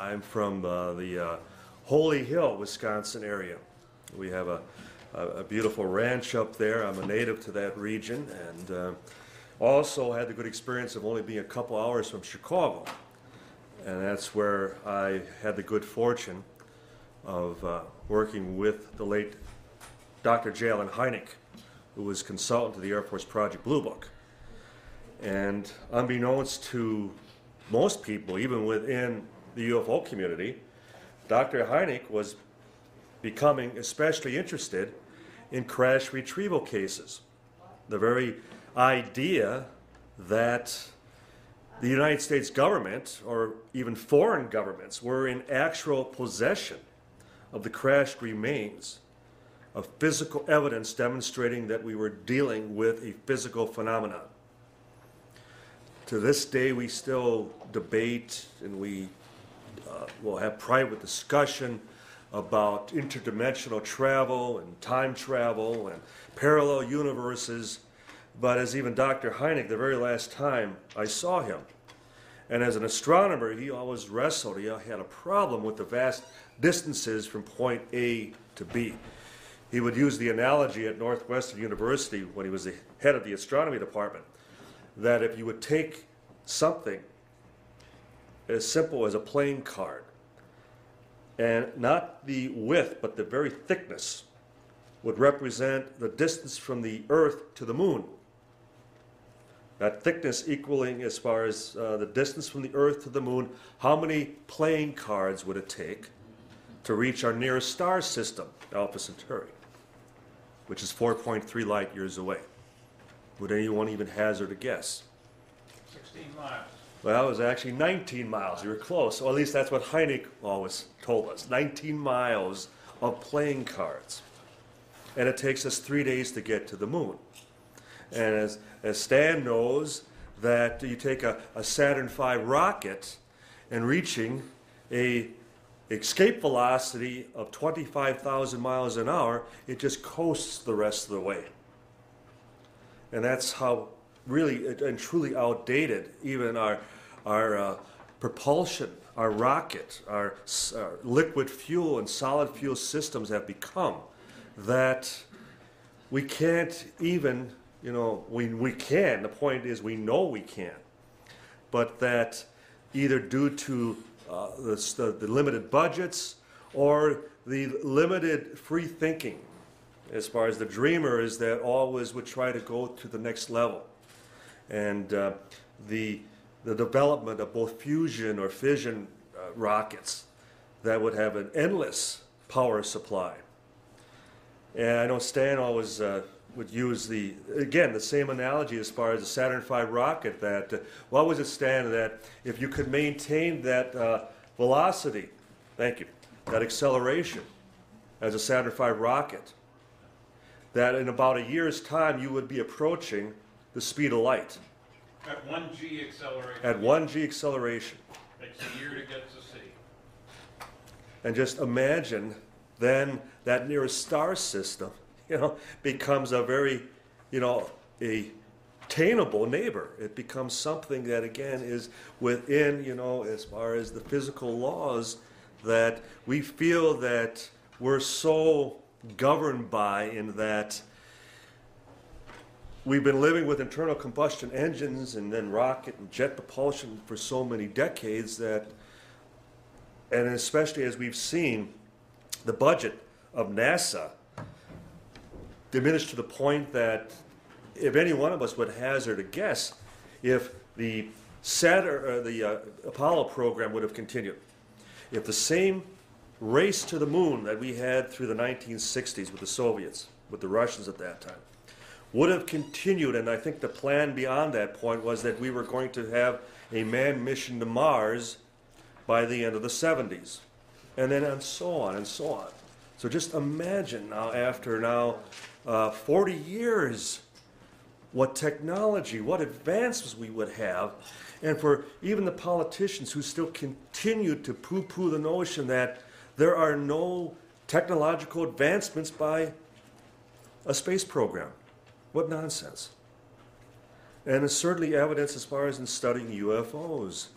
I'm from the Holy Hill, Wisconsin area. We have a beautiful ranch up there. I'm a native to that region, and also had the good experience of only being a couple hours from Chicago. And that's where I had the good fortune of working with the late Dr. Jaime, who was consultant to the Air Force Project Blue Book. And unbeknownst to most people, even within the UFO community, Dr. Jaime was becoming especially interested in crash retrieval cases. The very idea that the United States government, or even foreign governments, were in actual possession of the crashed remains of physical evidence demonstrating that we were dealing with a physical phenomenon. To this day, we still debate, and we will have private discussion about interdimensional travel and time travel and parallel universes. But as even Dr. Jaime, the very last time I saw him, and as an astronomer, he always wrestled. He had a problem with the vast distances from point A to B. He would use the analogy at Northwestern University when he was the head of the astronomy department, that if you would take something as simple as a playing card, and not the width, but the very thickness, would represent the distance from the Earth to the moon. That thickness equaling, as far as the distance from the Earth to the moon, how many playing cards would it take to reach our nearest star system, Alpha Centauri, which is 4.3 light years away? Would anyone even hazard a guess? 16 miles. Well, it was actually 19 miles. You were close. Or at least that's what Hynek always told us. 19 miles of playing cards. And it takes us 3 days to get to the moon. And as Stan knows, that you take a Saturn V rocket and reaching a escape velocity of 25,000 miles an hour, it just coasts the rest of the way. And that's how really and truly outdated even our propulsion, our rocket, our liquid fuel and solid fuel systems have become, that we can't even, we can, the point is we know we can, but that either due to the limited budgets or the limited free thinking, as far as the dreamer is, that always would try to go to the next level. And the development of both fusion or fission rockets that would have an endless power supply. And I know Stan always would use the same analogy as far as the Saturn V rocket, that, what was it, Stan, that if you could maintain that velocity, thank you, that acceleration as a Saturn V rocket, that in about a year's time you would be approaching the speed of light. At 1G acceleration. At 1G acceleration. Takes a year to get to C. And just imagine then that nearest star system, becomes a very, a attainable neighbor. It becomes something that, again, is within, as far as the physical laws that we feel that we're so governed by, in that we've been living with internal combustion engines and then rocket and jet propulsion for so many decades that, and especially as we've seen the budget of NASA diminish to the point that if any one of us would hazard a guess, if the Apollo program would have continued, if the same race to the moon that we had through the 1960s with the Soviets, with the Russians at that time, would have continued, and I think the plan beyond that point was that we were going to have a manned mission to Mars by the end of the 70s, and then and so on and so on. So just imagine now, after 40 years, what technology, what advances we would have, and for even the politicians who still continue to poo-poo the notion that there are no technological advancements by a space program. What nonsense. And it's certainly evidence as far as in studying UFOs.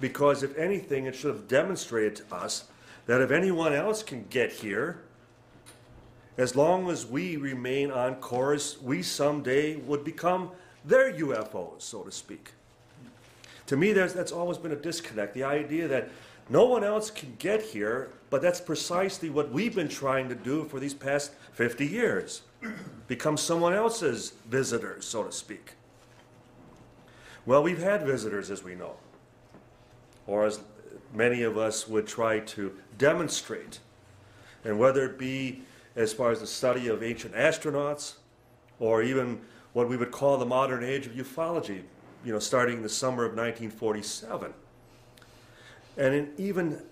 because if anything, it should have demonstrated to us that if anyone else can get here, as long as we remain on course, we someday would become their UFOs, so to speak. To me, that's always been a disconnect, the idea that no one else can get here, but that's precisely what we've been trying to do for these past 50 years. Become someone else's visitors, so to speak. Well, we've had visitors, as we know, or as many of us would try to demonstrate. And whether it be as far as the study of ancient astronauts, or even what we would call the modern age of ufology, starting in the summer of 1947. And in even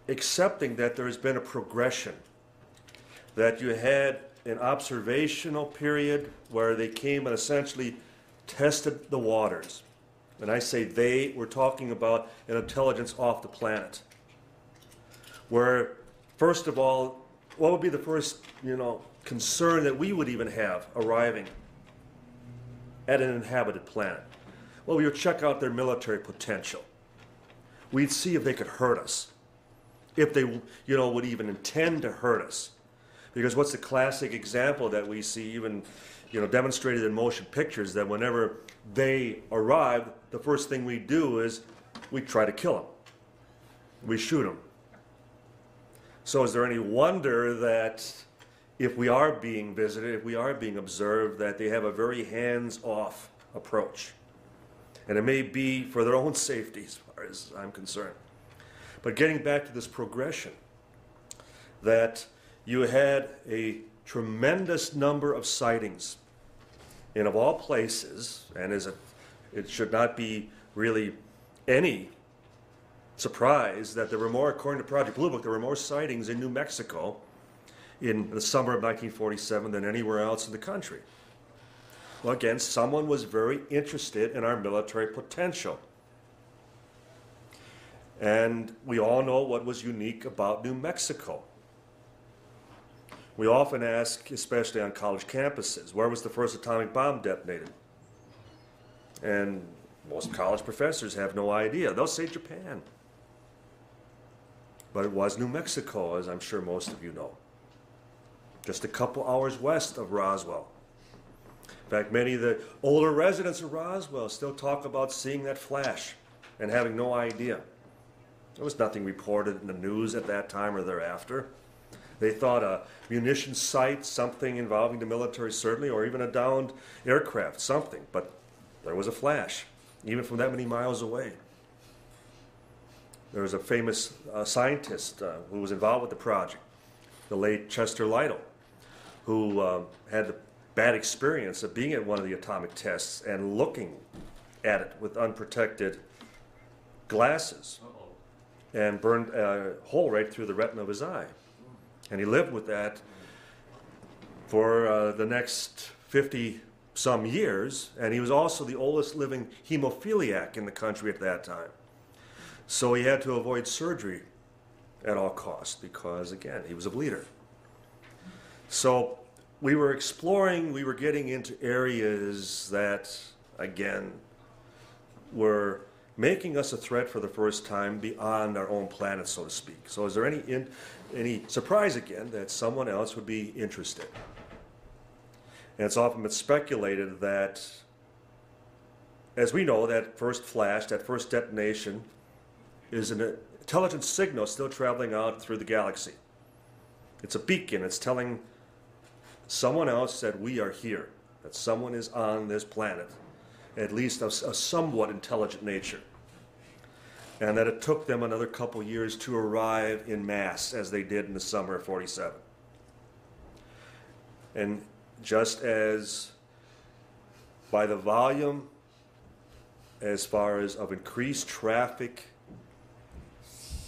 accepting that there has been a progression, that you had an observational period where they came and essentially tested the waters. And I say they, we're talking about an intelligence off the planet. Where, first of all, what would be the first, concern that we would even have arriving at an inhabited planet? Well, we would check out their military potential. We'd see if they could hurt us. If they, would even intend to hurt us. Because what's the classic example that we see even, demonstrated in motion pictures, that whenever they arrive, the first thing we do is we try to kill them. We shoot them. So is there any wonder that if we are being visited, if we are being observed, that they have a very hands-off approach? And it may be for their own safety, as far as I'm concerned. But getting back to this progression, that you had a tremendous number of sightings, and of all places, and it should not be really any surprise that there were more, according to Project Blue Book, there were more sightings in New Mexico in the summer of 1947 than anywhere else in the country. Well, again, someone was very interested in our military potential. And we all know what was unique about New Mexico. We often ask, especially on college campuses, where was the first atomic bomb detonated? And most college professors have no idea. They'll say Japan. But it was New Mexico, as I'm sure most of you know. Just a couple hours west of Roswell. In fact, many of the older residents of Roswell still talk about seeing that flash and having no idea. There was nothing reported in the news at that time or thereafter. They thought a munitions site, something involving the military certainly, or even a downed aircraft, something. But there was a flash, even from that many miles away. There was a famous scientist who was involved with the project, the late Chester Lytle, who had the bad experience of being at one of the atomic tests and looking at it with unprotected glasses and burned a hole right through the retina of his eye. And he lived with that for the next 50-some years, and he was also the oldest living hemophiliac in the country at that time. So he had to avoid surgery at all costs because, again, he was a bleeder. So we were exploring, we were getting into areas that, again, were making us a threat for the first time beyond our own planet, so to speak. So is there any surprise, again, that someone else would be interested? And it's often been speculated that, as we know, that first flash, that first detonation, is an intelligence signal still traveling out through the galaxy. It's a beacon. It's telling someone else that we are here, that someone is on this planet, at least of a somewhat intelligent nature, and that it took them another couple years to arrive in mass, as they did in the summer of 47. And just as by the volume, as far as of increased traffic,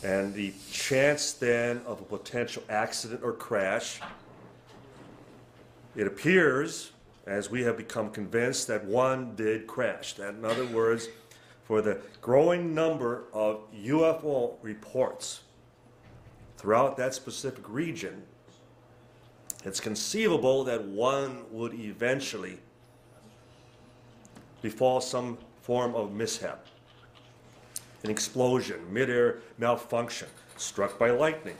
and the chance then of a potential accident or crash, it appears, as we have become convinced, that one did crash. That, in other words, for the growing number of UFO reports throughout that specific region, it's conceivable that one would eventually befall some form of mishap. an explosion, mid-air malfunction, struck by lightning,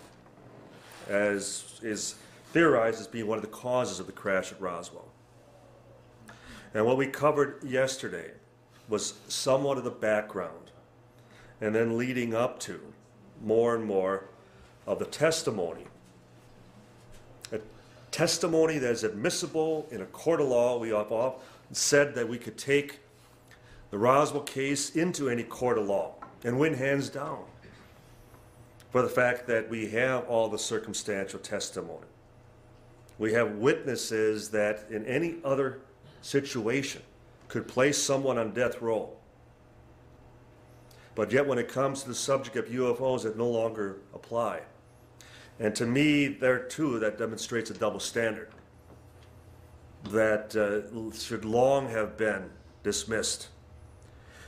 as is theorized as being one of the causes of the crash at Roswell. And what we covered yesterday was somewhat of the background, and then leading up to more and more of the testimony. A testimony that is admissible in a court of law. We have often said that we could take the Roswell case into any court of law and win hands down for the fact that we have all the circumstantial testimony. We have witnesses that in any other situation could place someone on death row. But yet when it comes to the subject of UFOs, it no longer apply. And to me, there too, that demonstrates a double standard that should long have been dismissed.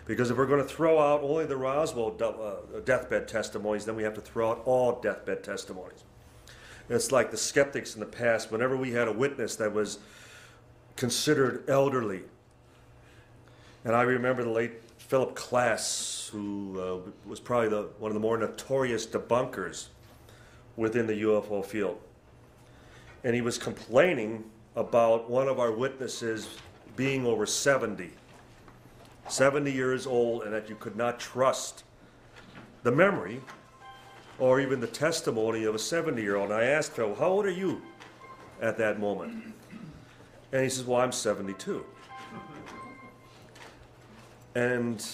Because if we're going to throw out only the Roswell deathbed testimonies, then we have to throw out all deathbed testimonies. And it's like the skeptics in the past, whenever we had a witness that was considered elderly. And I remember the late Philip Klass, who was probably one of the more notorious debunkers within the UFO field. And he was complaining about one of our witnesses being over 70 years old, and that you could not trust the memory or even the testimony of a 70-year-old. And I asked Phil, how old are you at that moment? And he says, well, I'm 72. And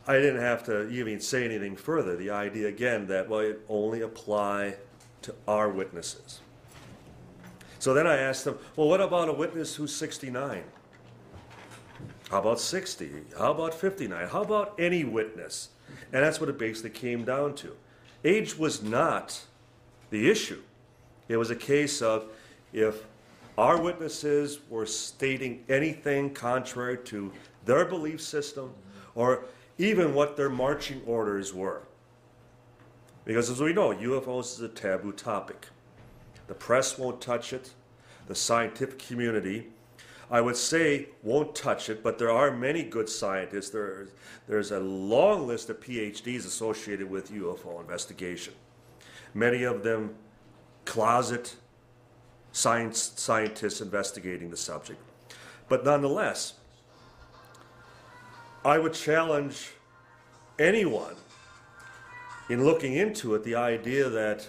I didn't have to even say anything further. The idea again that, well, it only apply to our witnesses. So then I asked them, well, what about a witness who's 69? How about 60? How about 59? How about any witness? And that's what it basically came down to. Age was not the issue. It was a case of if our witnesses were stating anything contrary to their belief system or even what their marching orders were. Because as we know, UFOs is a taboo topic. The press won't touch it. The scientific community, I would say, won't touch it, but there are many good scientists. There's a long list of PhDs associated with UFO investigation. Many of them closet scientists investigating the subject. But nonetheless, I would challenge anyone in looking into it the idea that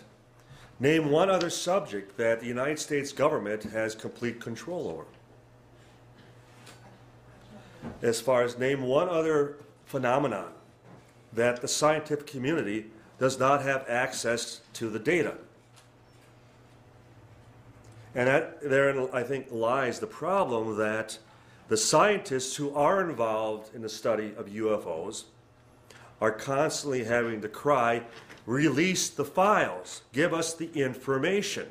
name one other subject that the United States government has complete control over. As far as name one other phenomenon that the scientific community does not have access to the data. And therein, I think, lies the problem that the scientists who are involved in the study of UFOs are constantly having to cry, release the files, give us the information.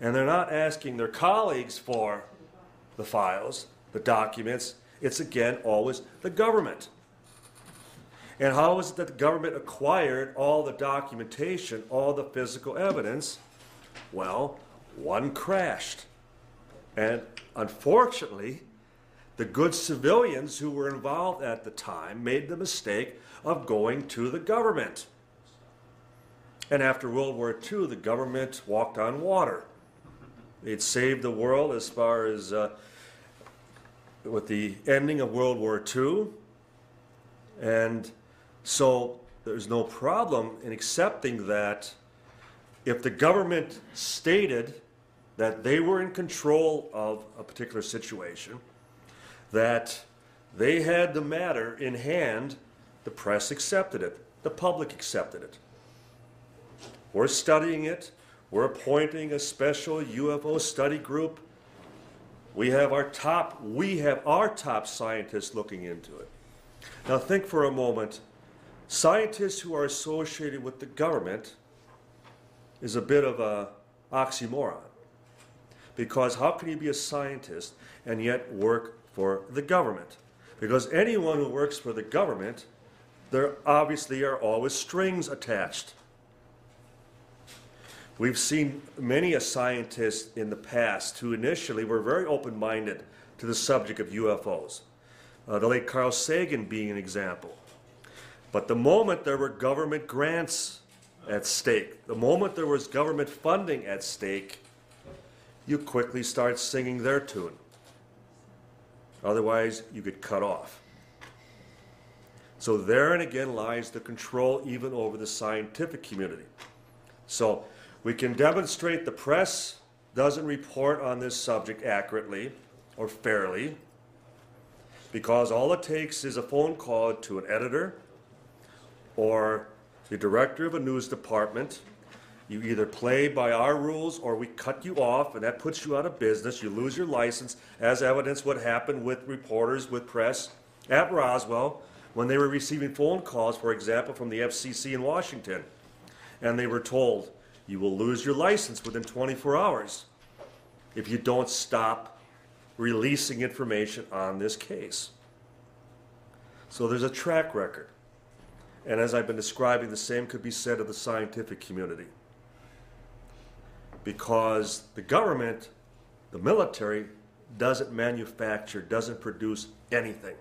And they're not asking their colleagues for the files, the documents. It's again always the government. And how is it that the government acquired all the documentation, all the physical evidence? Well, one crashed. And unfortunately, the good civilians who were involved at the time made the mistake of going to the government. And after World War II, the government walked on water. It saved the world as far as with the ending of World War II. And so there's no problem in accepting that if the government stated that they were in control of a particular situation, that they had the matter in hand, the press accepted it, the public accepted it. We're studying it. We're appointing a special UFO study group. We have our top scientists looking into it. Now think for a moment, scientists who are associated with the government is a bit of an oxymoron. Because how can you be a scientist and yet work for the government? Because anyone who works for the government, there obviously are always strings attached. We've seen many a scientist in the past who initially were very open-minded to the subject of UFOs. The late Carl Sagan being an example. But the moment there were government grants at stake, the moment there was government funding at stake, you quickly start singing their tune. Otherwise, you get cut off. So therein again lies the control even over the scientific community. So we can demonstrate the press doesn't report on this subject accurately or fairly, because all it takes is a phone call to an editor or the director of a news department. You either play by our rules or we cut you off, and that puts you out of business. You lose your license, as evidence what happened with reporters, with press at Roswell when they were receiving phone calls, for example, from the FCC in Washington. And they were told, you will lose your license within 24 hours if you don't stop releasing information on this case. So there's a track record. And as I've been describing, the same could be said of the scientific community. Because the government, the military, doesn't manufacture, doesn't produce anything.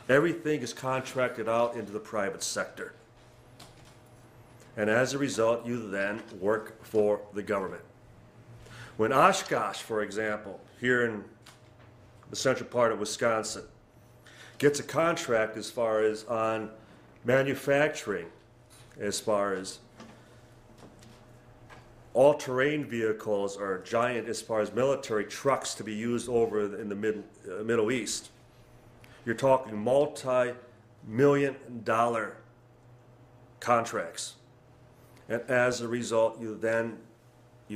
Everything is contracted out into the private sector. And as a result, you then work for the government. When Oshkosh, for example, here in the central part of Wisconsin, gets a contract as far as on manufacturing, as far as all-terrain vehicles or giant, as far as military trucks to be used over in the Middle East, you're talking multi-million-dollar contracts. And as a result, you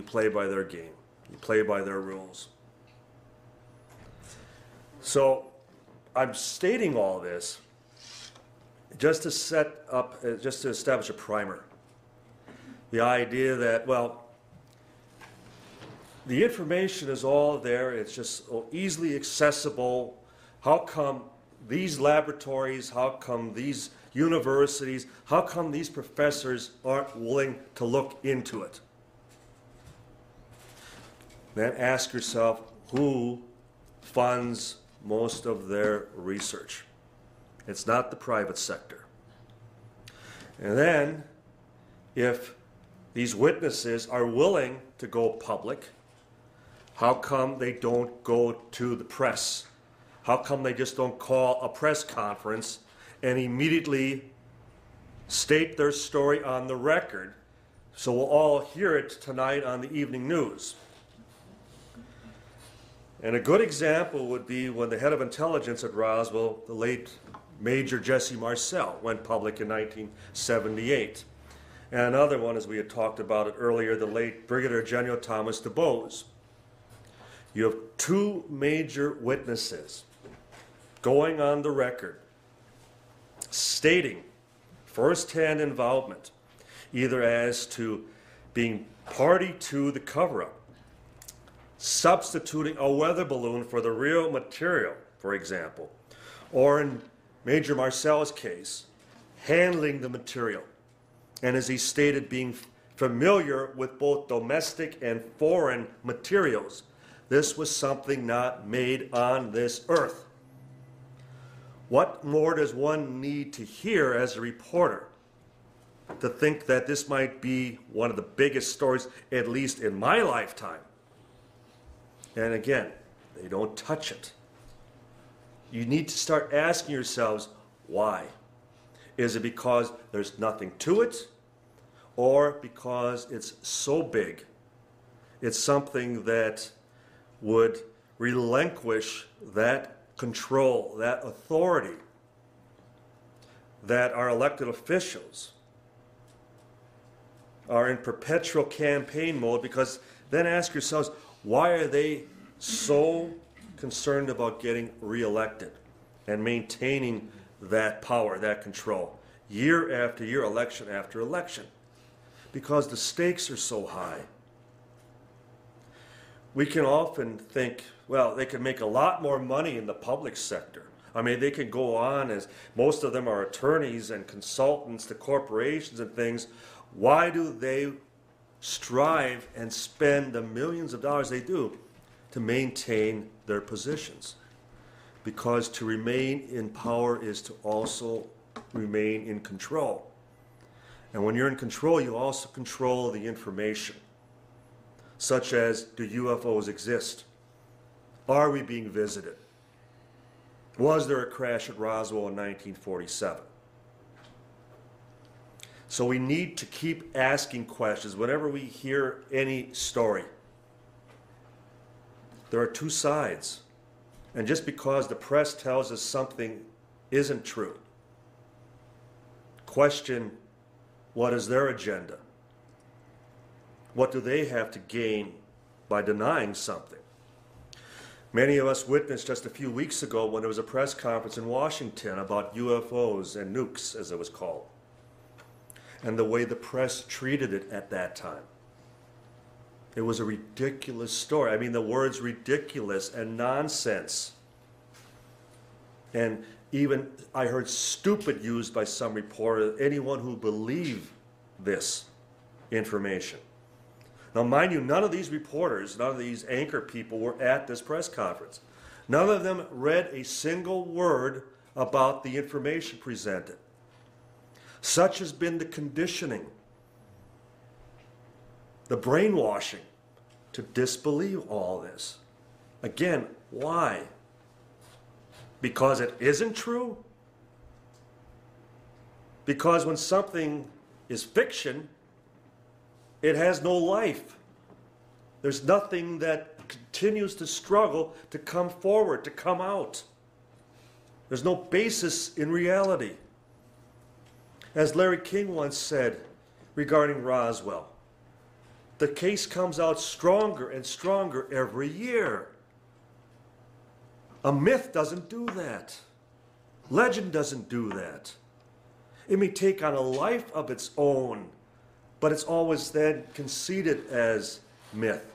play by their game. You play by their rules. So I'm stating all this just to establish a primer. The idea that, well, the information is all there. It's just easily accessible. How come these laboratories, how come these universities, how come these professors aren't willing to look into it? Then ask yourself, who funds most of their research? It's not the private sector. And then, if these witnesses are willing to go public, how come they don't go to the press? How come they just don't call a press conference and immediately state their story on the record so we'll all hear it tonight on the evening news? And a good example would be when the head of intelligence at Roswell, the late Major Jesse Marcel, went public in 1978. And another one, as we had talked about it earlier, the late Brigadier General Thomas DuBose. You have two major witnesses going on the record stating firsthand involvement, either as to being party to the cover-up, substituting a weather balloon for the real material, for example, or in Major Marcel's case, handling the material, and as he stated, being familiar with both domestic and foreign materials. This was something not made on this earth. What more does one need to hear as a reporter to think that this might be one of the biggest stories, at least in my lifetime? And again, they don't touch it. You need to start asking yourselves, why? Is it because there's nothing to it? Or because it's so big? It's something that would relinquish that control, that authority that our elected officials are in perpetual campaign mode. Because then ask yourselves, why are they so concerned about getting reelected and maintaining that power, that control, year after year, election after election? Because the stakes are so high. We can often think, well, they can make a lot more money in the public sector. I mean, they can go on, as most of them are attorneys and consultants to corporations and things. Why do they strive and spend the millions of dollars they do to maintain their positions? Because to remain in power is to also remain in control. And when you're in control, you also control the information, such as, do UFOs exist? Are we being visited? Was there a crash at Roswell in 1947? So we need to keep asking questions whenever we hear any story. There are two sides. And just because the press tells us something isn't true, question, what is their agenda? What do they have to gain by denying something? Many of us witnessed just a few weeks ago when there was a press conference in Washington about UFOs and nukes, as it was called, and the way the press treated it at that time. It was a ridiculous story. I mean, the words ridiculous and nonsense. And even I heard stupid used by some reporter, anyone who believed this information. Now, mind you, none of these reporters, none of these anchor people were at this press conference. None of them read a single word about the information presented. Such has been the conditioning, the brainwashing to disbelieve all this. Again, why? Because it isn't true? Because when something is fiction, it has no life. There's nothing that continues to struggle to come forward, to come out. There's no basis in reality. As Larry King once said regarding Roswell, the case comes out stronger and stronger every year. A myth doesn't do that. Legend doesn't do that. It may take on a life of its own, but it's always then conceded as myth,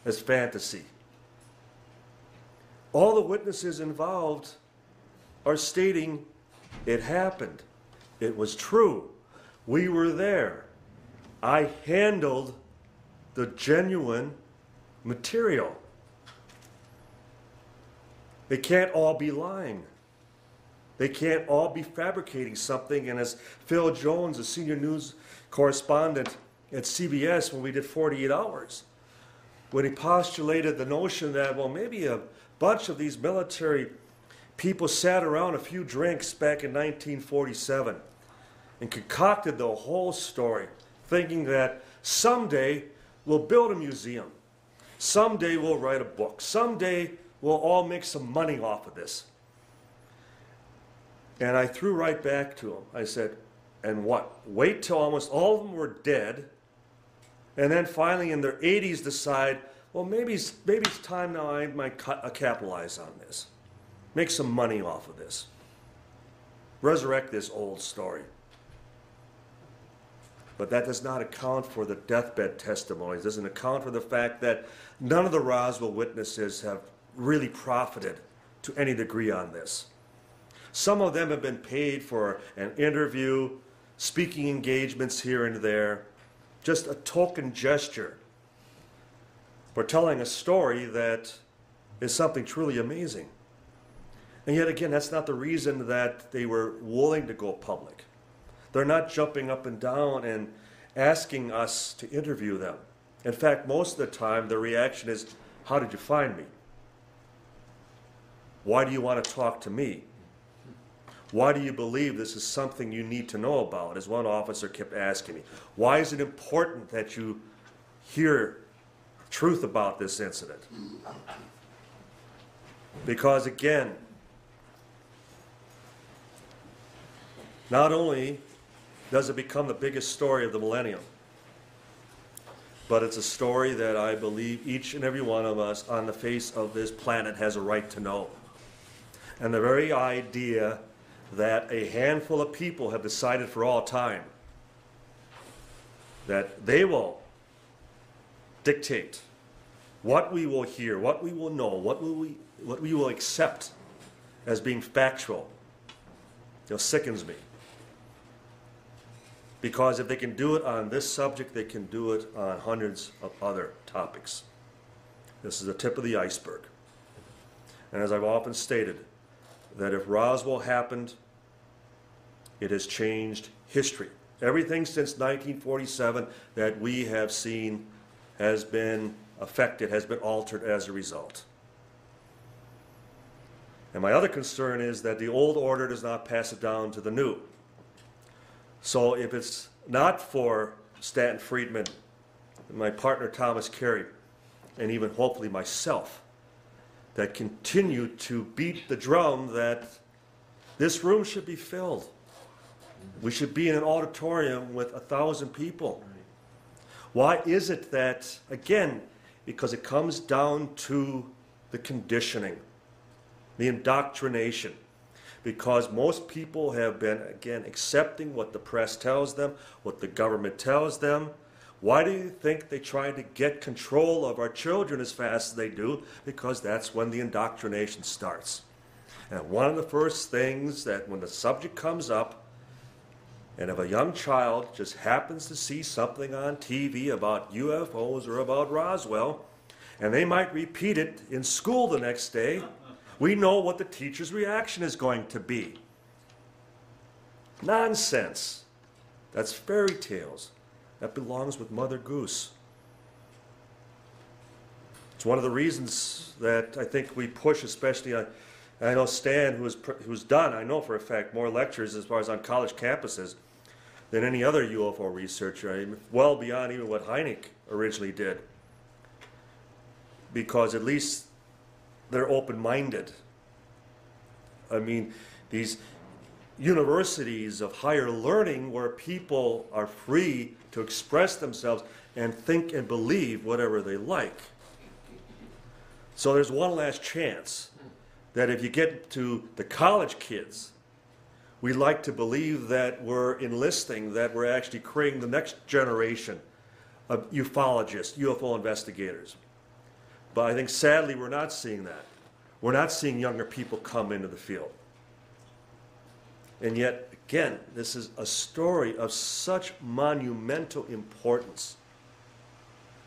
as fantasy. All the witnesses involved are stating it happened. It was true. We were there. I handled the genuine material. They can't all be lying. They can't all be fabricating something. And as Phil Jones, a senior news correspondent at CBS, when we did 48 Hours, when he postulated the notion that, well, maybe a bunch of these military people sat around a few drinks back in 1947 and concocted the whole story, thinking that someday we'll build a museum, someday we'll write a book, someday we'll all make some money off of this. And I threw right back to him. I said, and what? Wait till almost all of them were dead, and then finally in their 80s decide, well, maybe it's time now I might capitalize on this. Make some money off of this. Resurrect this old story. But that does not account for the deathbed testimonies. It doesn't account for the fact that none of the Roswell witnesses have really profited to any degree on this. Some of them have been paid for an interview, speaking engagements here and there, just a token gesture for telling a story that is something truly amazing. And yet again, that's not the reason that they were willing to go public. They're not jumping up and down and asking us to interview them. In fact, most of the time, their reaction is, how did you find me? Why do you want to talk to me? Why do you believe this is something you need to know about? As one officer kept asking me, why is it important that you hear truth about this incident? Because again, not only does it become the biggest story of the millennium, but it's a story that I believe each and every one of us on the face of this planet has a right to know. And the very idea that a handful of people have decided for all time that they will dictate what we will hear, what we will know, what we will accept as being factual, sickens me. Because if they can do it on this subject, they can do it on hundreds of other topics. This is the tip of the iceberg. And as I've often stated, that if Roswell happened, It has changed history. Everything since 1947 that we have seen has been affected, has been altered as a result. And my other concern is that the old order does not pass it down to the new. So if it's not for Stanton Friedman, my partner Thomas Carey, and even hopefully myself, that continue to beat the drum that this room should be filled. We should be in an auditorium with 1,000 people. Why is it that, again, because it comes down to the conditioning, the indoctrination, because most people have been, again, accepting what the press tells them, what the government tells them. Why do you think they try to get control of our children as fast as they do? Because that's when the indoctrination starts. And one of the first things that when the subject comes up, and if a young child just happens to see something on TV about UFOs or about Roswell, and they might repeat it in school the next day, we know what the teacher's reaction is going to be. Nonsense. That's fairy tales. That belongs with Mother Goose. It's one of the reasons that I think we push, especially on, I know Stan, who's done, I know for a fact, more lectures as far as on college campuses than any other UFO researcher, I mean, well beyond even what Hynek originally did. Because at least they're open-minded. I mean, these universities of higher learning where people are free to express themselves and think and believe whatever they like. So there's one last chance that if you get to the college kids, we like to believe that we're enlisting, that we're actually creating the next generation of ufologists, UFO investigators. But I think sadly we're not seeing that. We're not seeing younger people come into the field. And yet, again, this is a story of such monumental importance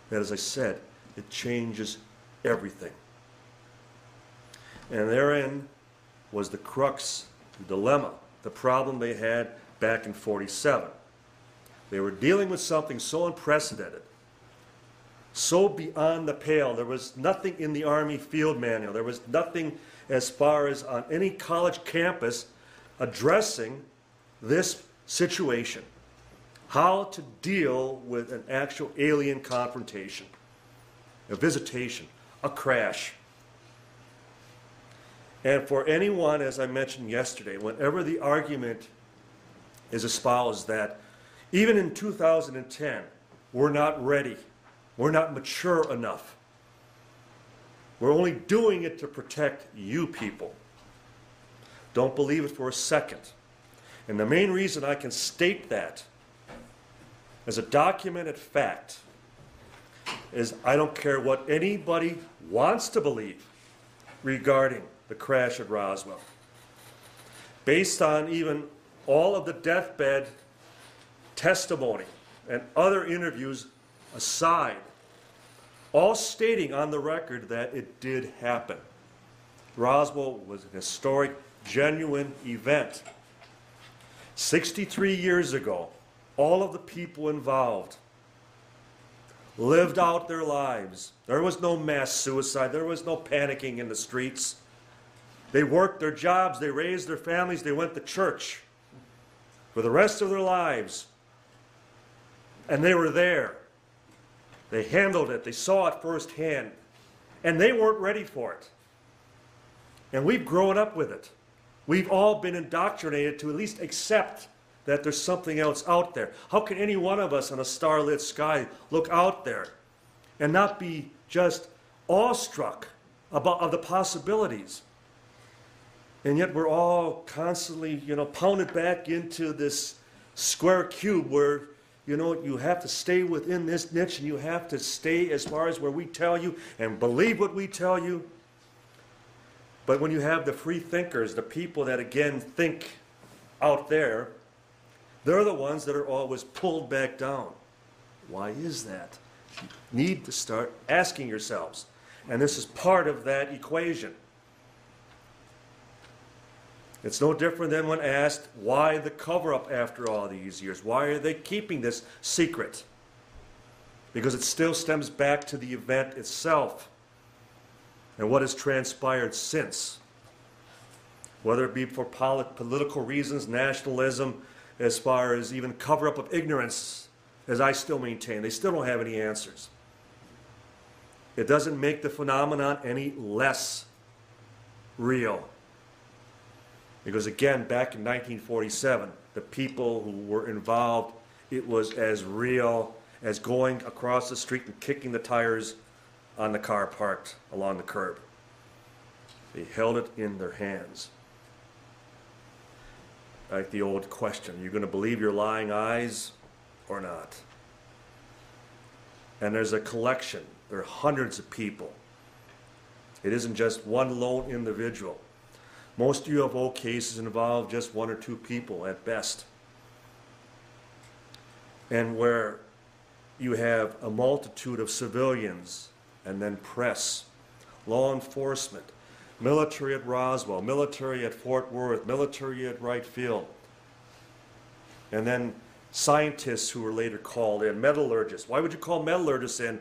that, as I said, it changes everything. And therein was the crux, the dilemma, the problem they had back in '47. They were dealing with something so unprecedented, so beyond the pale. There was nothing in the Army field manual. There was nothing as far as on any college campus addressing this situation. How to deal with an actual alien confrontation, a visitation, a crash. And for anyone, as I mentioned yesterday, whenever the argument is espoused that even in 2010, we're not ready, we're not mature enough, we're only doing it to protect you people. Don't believe it for a second. And the main reason I can state that as a documented fact is I don't care what anybody wants to believe regarding the crash at Roswell. Based on even all of the deathbed testimony and other interviews aside, all stating on the record that it did happen. Roswell was an historic, genuine event. 63 years ago, all of the people involved lived out their lives. There was no mass suicide. There was no panicking in the streets. They worked their jobs. They raised their families. They went to church for the rest of their lives. And they were there. They handled it. They saw it firsthand. And they weren't ready for it. And we've grown up with it. We've all been indoctrinated to at least accept that there's something else out there. How can any one of us on a starlit sky look out there and not be just awestruck of the possibilities? And yet we're all constantly, pounded back into this square cube where, you have to stay within this niche and you have to stay as far as where we tell you and believe what we tell you. But when you have the free thinkers, the people that, again, think out there, they're the ones that are always pulled back down. Why is that? You need to start asking yourselves. And this is part of that equation. It's no different than when asked, why the cover-up after all these years? Why are they keeping this secret? Because it still stems back to the event itself and what has transpired since. Whether it be for political reasons, nationalism, as far as even cover-up of ignorance, as I still maintain, they still don't have any answers. It doesn't make the phenomenon any less real. Because again, back in 1947, the people who were involved, it was as real as going across the street and kicking the tires on the car parked along the curb. They held it in their hands. Like the old question, are you going to believe your lying eyes or not? And there's a collection. There are hundreds of people. It isn't just one lone individual. Most UFO cases involve just one or two people at best. And where you have a multitude of civilians and then press, law enforcement, military at Roswell, military at Fort Worth, military at Wright Field, and then scientists who were later called in, metallurgists. Why would you call metallurgists in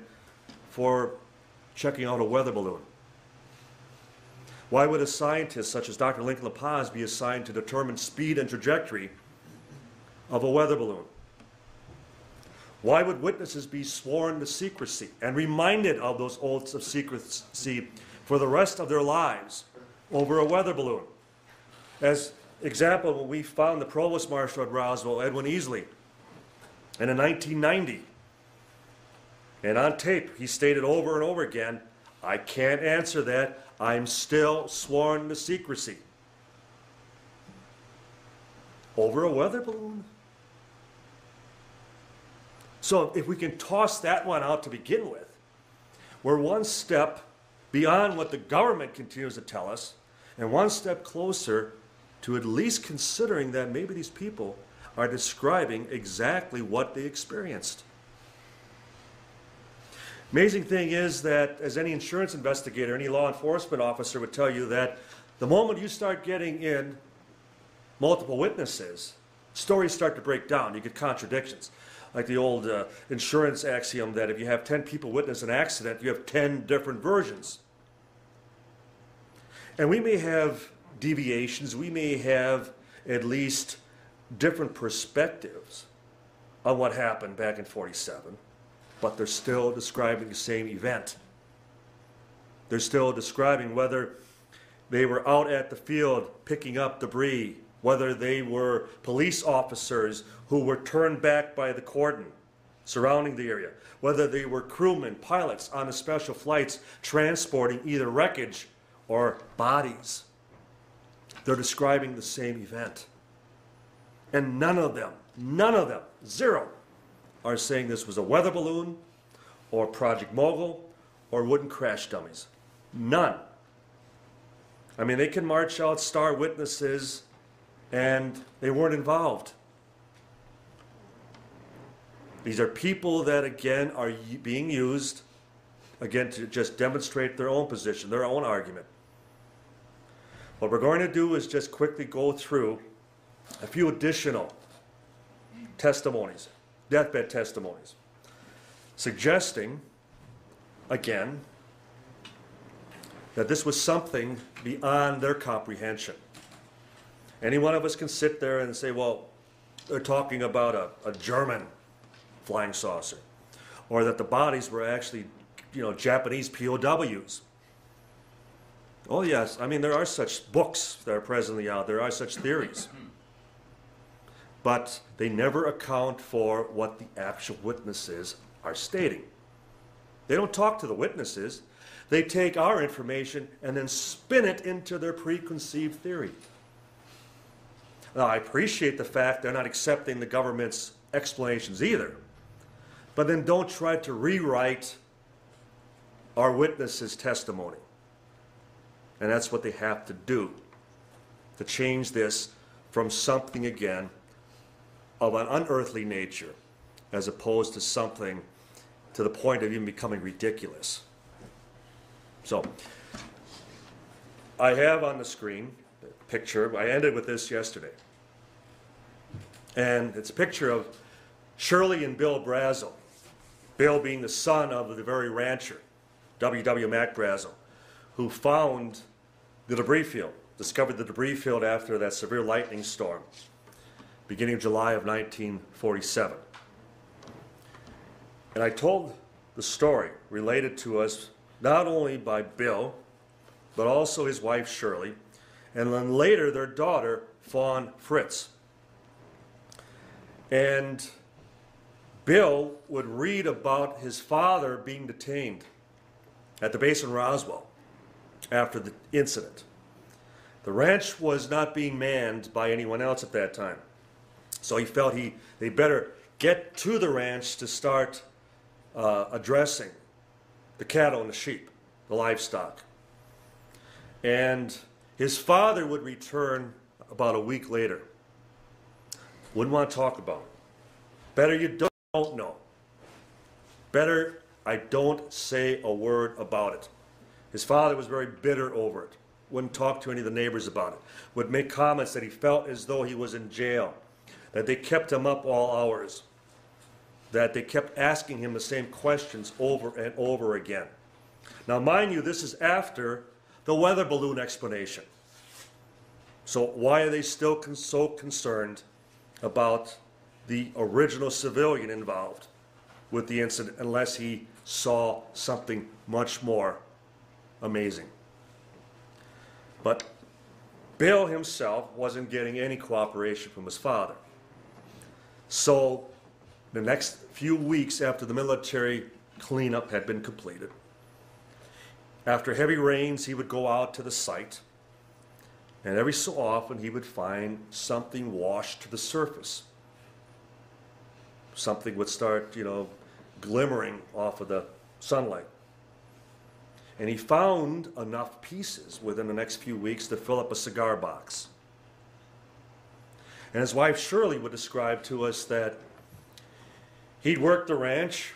for checking out a weather balloon? Why would a scientist such as Dr. Lincoln LaPaz be assigned to determine speed and trajectory of a weather balloon? Why would witnesses be sworn to secrecy and reminded of those oaths of secrecy for the rest of their lives over a weather balloon? As example, when we found the Provost Marshal at Roswell, Edwin Easley, and in 1990, and on tape, he stated over and over again, I can't answer that. I'm still sworn to secrecy. Over a weather balloon? So if we can toss that one out to begin with, we're one step beyond what the government continues to tell us, and one step closer to at least considering that maybe these people are describing exactly what they experienced. Amazing thing is that, as any insurance investigator, any law enforcement officer would tell you, that the moment you start getting in multiple witnesses, stories start to break down. You get contradictions. Like the old insurance axiom that if you have 10 people witness an accident, you have 10 different versions. And we may have deviations, we may have at least different perspectives on what happened back in 47. But they're still describing the same event. They're still describing whether they were out at the field picking up debris, whether they were police officers who were turned back by the cordon surrounding the area, whether they were crewmen, pilots on the special flights transporting either wreckage or bodies. They're describing the same event. And none of them, zero, are saying this was a weather balloon or Project Mogul or wooden crash dummies. None. I mean, they can march out star witnesses and they weren't involved. These are people that, again, are being used, again, to just demonstrate their own position, their own argument. What we're going to do is just quickly go through a few additional testimonies, deathbed testimonies, suggesting, again, that this was something beyond their comprehension. Any one of us can sit there and say, well, they're talking about a German flying saucer, or that the bodies were actually, Japanese POWs. Oh yes, I mean, there are such books that are presently out, there are such theories. But they never account for what the actual witnesses are stating. They don't talk to the witnesses. They take our information and then spin it into their preconceived theory. Now, I appreciate the fact they're not accepting the government's explanations either. But then don't try to rewrite our witnesses' testimony. And that's what they have to do, to change this from something, again, of an unearthly nature, as opposed to something to the point of even becoming ridiculous. So, I have on the screen picture. I ended with this yesterday. And it's a picture of Shirley and Bill Brazel. Bill being the son of the very rancher, W. Mac Brazel, who found the debris field, discovered the debris field after that severe lightning storm, beginning of July of 1947. And I told the story related to us not only by Bill, but also his wife Shirley, and then later their daughter, Fawn Fritz. And Bill would read about his father being detained at the base in Roswell after the incident. The ranch was not being manned by anyone else at that time. So he felt they better get to the ranch to start addressing the cattle and the sheep, the livestock. And his father would return about a week later. Wouldn't want to talk about it. Better you don't know. Better I don't say a word about it. His father was very bitter over it. Wouldn't talk to any of the neighbors about it. Would make comments that he felt as though he was in jail. That they kept him up all hours. That they kept asking him the same questions over and over again. Now mind you, this is after the weather balloon explanation. So why are they still so concerned about the original civilian involved with the incident unless he saw something much more amazing? But Bill himself wasn't getting any cooperation from his father. So the next few weeks after the military cleanup had been completed, after heavy rains, he would go out to the site, and every so often he would find something washed to the surface. Something would start, glimmering off of the sunlight. And he found enough pieces within the next few weeks to fill up a cigar box. And his wife Shirley would describe to us that he'd work the ranch,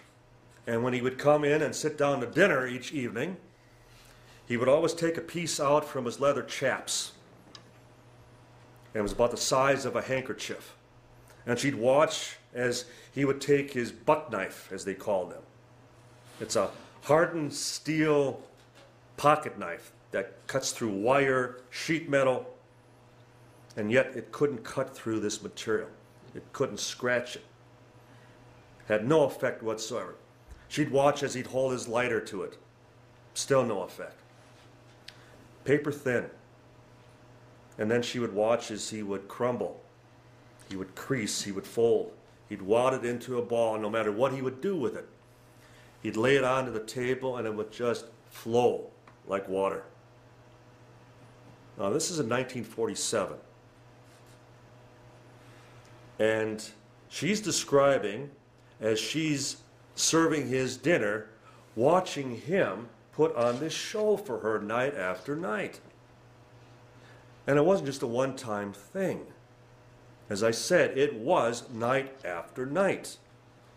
and when he would come in and sit down to dinner each evening, he would always take a piece out from his leather chaps. And it was about the size of a handkerchief. And she'd watch as he would take his buck knife, as they called them. It's a hardened steel pocket knife that cuts through wire, sheet metal, and yet it couldn't cut through this material. It couldn't scratch it. Had no effect whatsoever. She'd watch as he'd hold his lighter to it. Still no effect. Paper thin. And then she would watch as he would crumble. He would crease, he would fold. He'd wad it into a ball, and no matter what he would do with it, he'd lay it onto the table and it would just flow like water. Now this is in 1947. And she's describing, as she's serving his dinner, watching him put on this show for her night after night. And it wasn't just a one-time thing. As I said, it was night after night.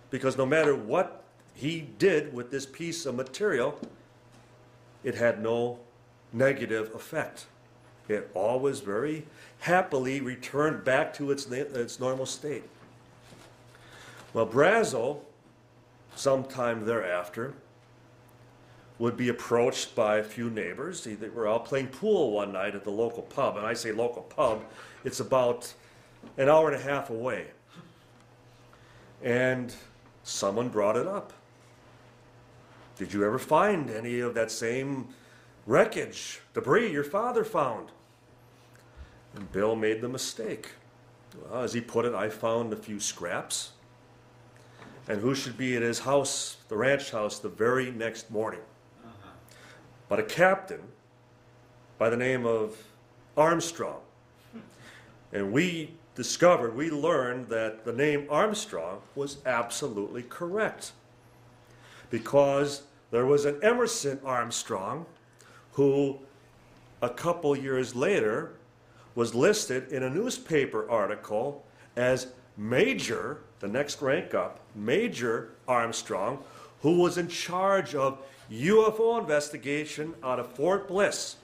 Because no matter what he did with this piece of material, it had no negative effect. It always very happily returned back to its normal state. Well, Brazel, sometime thereafter, would be approached by a few neighbors. They were out playing pool one night at the local pub. And I say local pub, it's about an hour and a half away. And someone brought it up. Did you ever find any of that same wreckage, debris your father found? And Bill made the mistake. Well, as he put it, I found a few scraps. And who should be at his house, the ranch house, the very next morning? But a captain by the name of Armstrong. And we learned that the name Armstrong was absolutely correct. Because there was an Emerson Armstrong who, a couple years later, was listed in a newspaper article as Major, the next rank up, Major Armstrong, who was in charge of UFO investigation out of Fort Bliss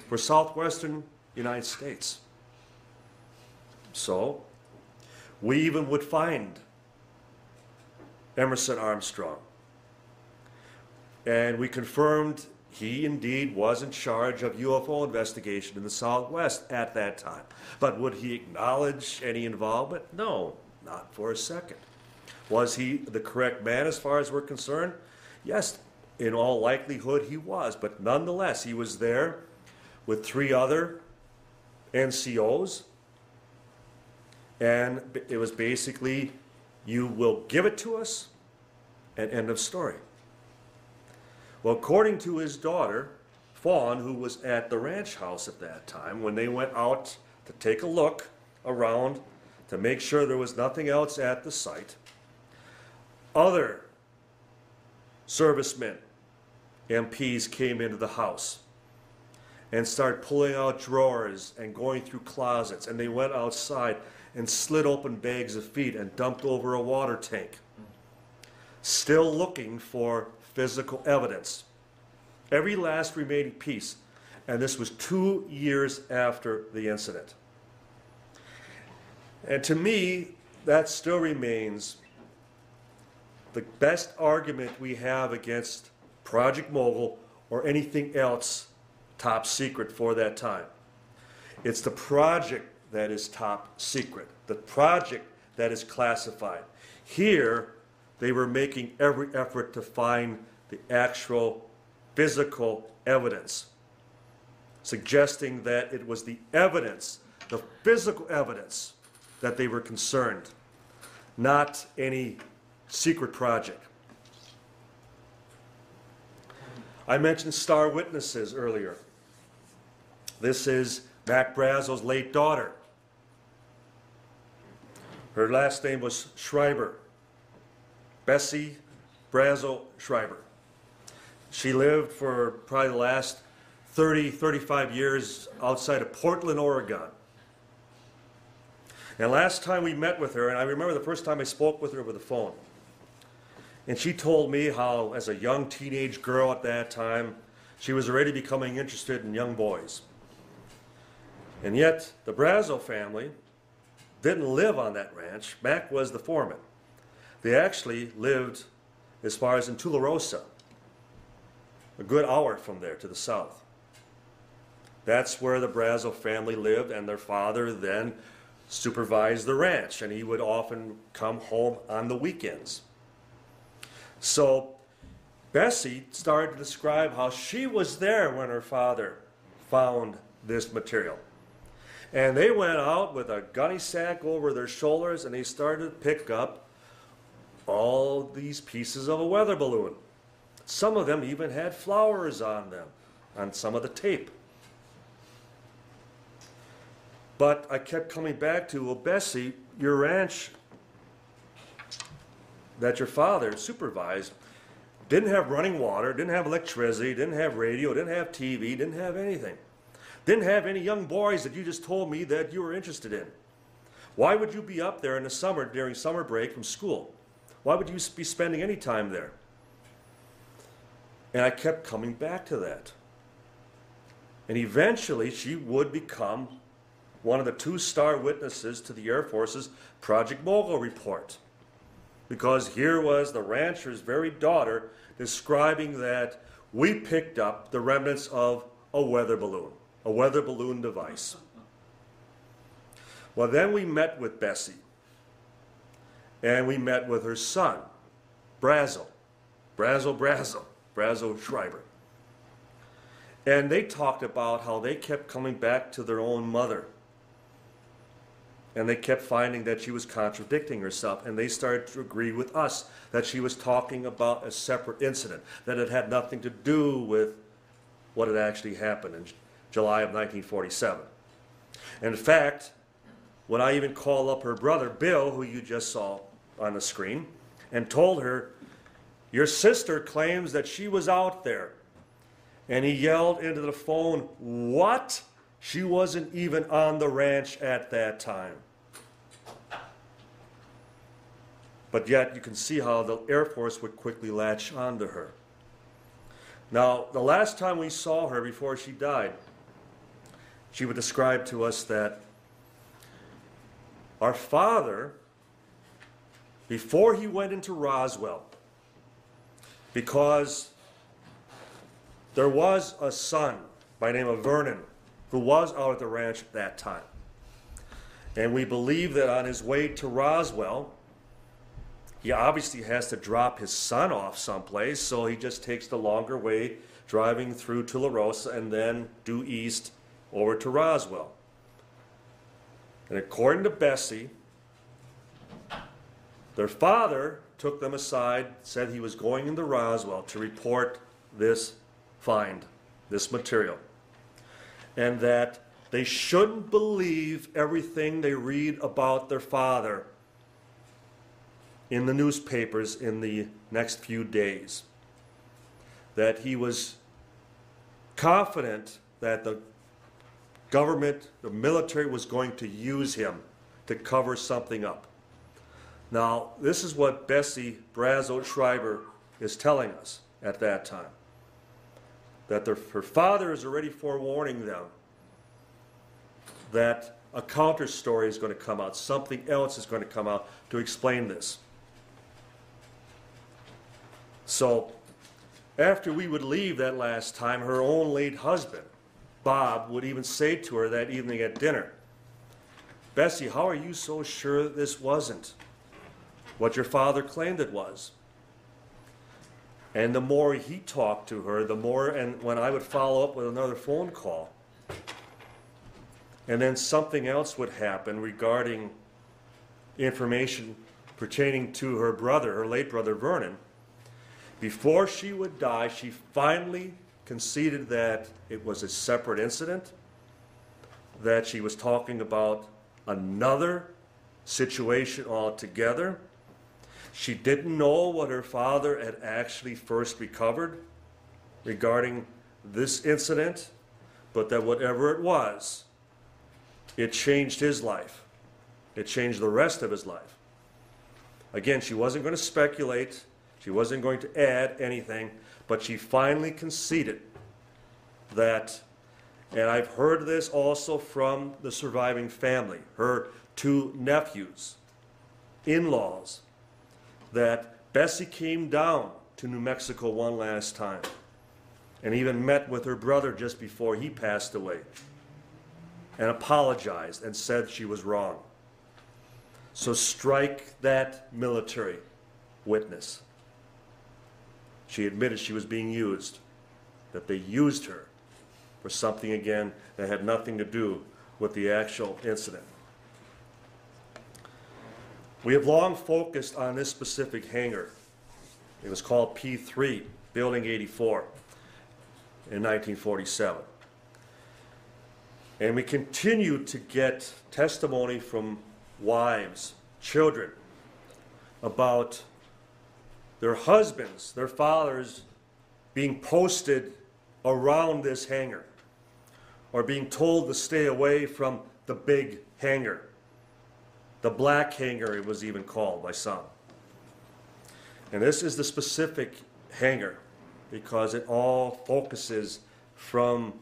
for southwestern United States. So, we even would find Emerson Armstrong. And we confirmed he indeed was in charge of UFO investigation in the Southwest at that time. But would he acknowledge any involvement? No, not for a second. Was he the correct man as far as we're concerned? Yes, in all likelihood he was. But nonetheless, he was there with 3 other NCOs. And it was basically, you will give it to us, and end of story. Well, according to his daughter, Fawn, who was at the ranch house at that time, when they went out to take a look around to make sure there was nothing else at the site, other servicemen, MPs, came into the house and started pulling out drawers and going through closets, and they went outside and slid open bags of feed and dumped over a water tank, still looking for physical evidence. Every last remaining piece. And this was 2 years after the incident. And to me, that still remains the best argument we have against Project Mogul or anything else top secret for that time. It's the project that is top secret, the project that is classified. Here, they were making every effort to find the actual physical evidence, suggesting that it was the evidence, the physical evidence, that they were concerned, not any secret project. I mentioned star witnesses earlier. This is Mac Brazel's late daughter. Her last name was Schreiber. Bessie Brazel Schreiber. She lived for probably the last 30, 35 years outside of Portland, Oregon. And last time we met with her, and I remember the first time I spoke with her over the phone, and she told me how, as a young teenage girl at that time, she was already becoming interested in young boys. And yet, the Brazel family didn't live on that ranch. Mac was the foreman. They actually lived as far as in Tularosa, a good hour from there to the south. That's where the Brazel family lived, and their father then supervised the ranch, and he would often come home on the weekends. So Bessie started to describe how she was there when her father found this material. And they went out with a gunny sack over their shoulders, and they started to pick up all these pieces of a weather balloon. Some of them even had flowers on them, on some of the tape. But I kept coming back to, well, Bessie, your ranch that your father supervised didn't have running water, didn't have electricity, didn't have radio, didn't have TV, didn't have anything. Didn't have any young boys that you just told me that you were interested in. Why would you be up there in the summer during summer break from school? Why would you be spending any time there? And I kept coming back to that. And eventually she would become one of the 2 star witnesses to the Air Force's Project Mogul report. Because here was the rancher's very daughter describing that we picked up the remnants of a weather balloon device. Well, then we met with Bessie. And we met with her son, Brazel Schreiber. And they talked about how they kept coming back to their own mother. And they kept finding that she was contradicting herself. And they started to agree with us that she was talking about a separate incident, that it had nothing to do with what had actually happened in July of 1947. In fact, when I even called up her brother, Bill, who you just saw on the screen, and told her, your sister claims that she was out there. And he yelled into the phone, what? She wasn't even on the ranch at that time. But yet you can see how the Air Force would quickly latch onto her. Now, the last time we saw her before she died, she would describe to us that our father, before he went into Roswell, because there was a son by the name of Vernon who was out at the ranch at that time. And we believe that on his way to Roswell, he obviously has to drop his son off someplace, so he just takes the longer way, driving through Tularosa and then due east over to Roswell. And according to Bessie, their father took them aside, said he was going into Roswell to report this find, this material, and that they shouldn't believe everything they read about their father in the newspapers in the next few days. That he was confident that the government, the military, was going to use him to cover something up. Now, this is what Bessie Brazo Schreiber is telling us at that time. That her father is already forewarning them that a counter story is going to come out, something else is going to come out to explain this. So, after we would leave that last time, her own late husband, Bob, would even say to her that evening at dinner, "Bessie, how are you so sure that this wasn't what your father claimed it was?" And the more he talked to her, the more, and when I would follow up with another phone call, and then something else would happen regarding information pertaining to her brother, her late brother Vernon, before she would die, she finally conceded that it was a separate incident, that she was talking about another situation altogether. She didn't know what her father had actually first recovered regarding this incident, but that whatever it was, it changed his life. It changed the rest of his life. Again, she wasn't going to speculate. She wasn't going to add anything, but she finally conceded that, and I've heard this also from the surviving family, her two nephews, in-laws, that Bessie came down to New Mexico one last time and even met with her brother just before he passed away and apologized and said she was wrong. So strike that military witness. She admitted she was being used, that they used her for something, again, that had nothing to do with the actual incident. We have long focused on this specific hangar. It was called P3, Building 84, in 1947. And we continue to get testimony from wives, children, about their husbands, their fathers being posted around this hangar, or being told to stay away from the big hangar. The black hangar, it was even called by some. And this is the specific hangar because it all focuses from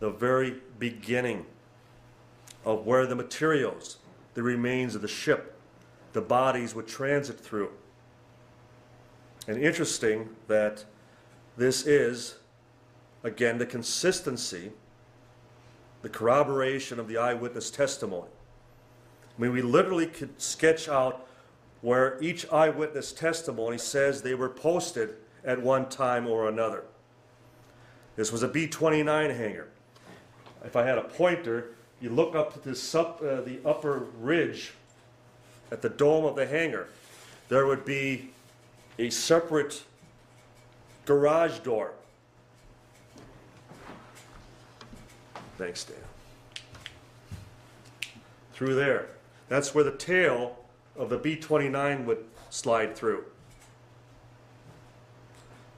the very beginning of where the materials, the remains of the ship, the bodies would transit through. And interesting that this is, again, the consistency, the corroboration of the eyewitness testimony. I mean, we literally could sketch out where each eyewitness testimony says they were posted at one time or another. This was a B-29 hangar. If I had a pointer, you look up at this the upper ridge at the dome of the hangar, there would be a separate garage door. Thanks, Dan. Through there. That's where the tail of the B-29 would slide through.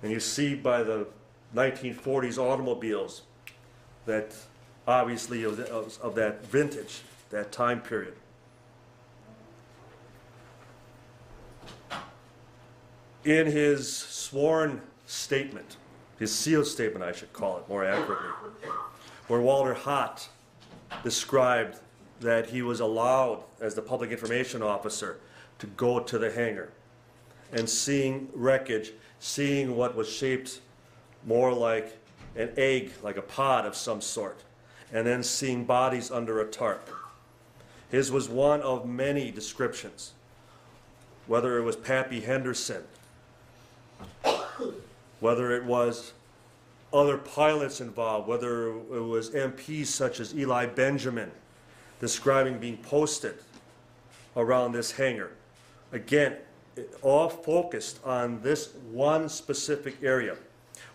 And you see by the 1940s automobiles that obviously of that vintage, that time period. In his sworn statement, his sealed statement I should call it more accurately, where Walter Hott described that he was allowed, as the public information officer, to go to the hangar and seeing wreckage, seeing what was shaped more like an egg, like a pod of some sort, and then seeing bodies under a tarp. His was one of many descriptions, whether it was Pappy Henderson, whether it was other pilots involved, whether it was MPs such as Eli Benjamin describing being posted around this hangar. Again, all focused on this one specific area.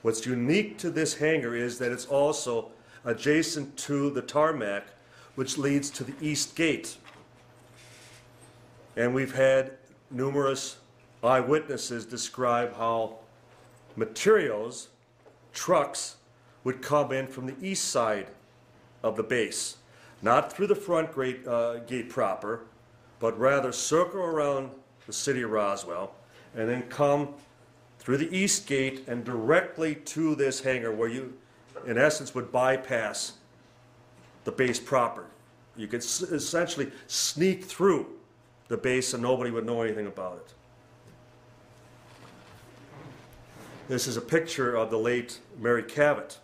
What's unique to this hangar is that it's also adjacent to the tarmac, which leads to the east gate. And we've had numerous eyewitnesses describe how materials, trucks, would come in from the east side of the base. Not through the front gate proper, but rather circle around the city of Roswell and then come through the east gate and directly to this hangar where you, in essence, would bypass the base proper. You could essentially sneak through the base and nobody would know anything about it. This is a picture of the late Mary Cavett,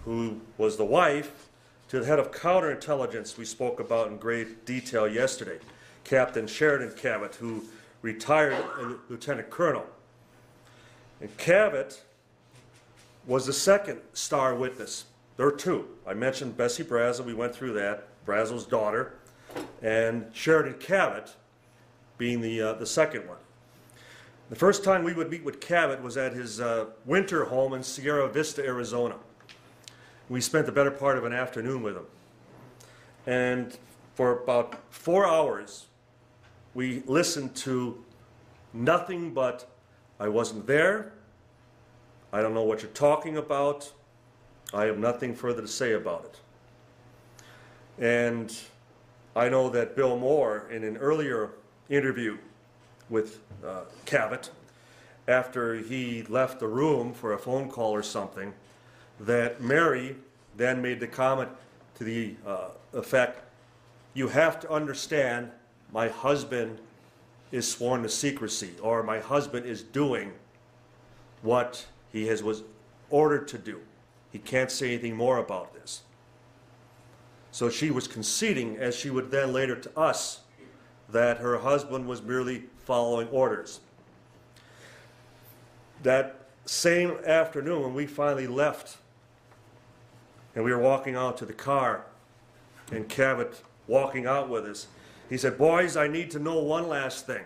who was the wife to the head of counterintelligence we spoke about in great detail yesterday, Captain Sheridan Cavett, who retired as lieutenant colonel. And Cavett was the second star witness. There were two. I mentioned Bessie Brazel, we went through that, Brazel's daughter, and Sheridan Cavett being the second one. The first time we would meet with Cavett was at his winter home in Sierra Vista, Arizona. We spent the better part of an afternoon with him. And for about 4 hours, we listened to nothing but, "I wasn't there, I don't know what you're talking about, I have nothing further to say about it." And I know that Bill Moore, in an earlier interview with Cavett, after he left the room for a phone call or something, that Mary then made the comment to the effect, "You have to understand, my husband is sworn to secrecy," or "my husband is doing what he was ordered to do. He can't say anything more about this." So she was conceding, as she would then later to us, that her husband was merely following orders. That same afternoon, when we finally left and we were walking out to the car, and Cavett walking out with us, he said, "Boys, I need to know one last thing."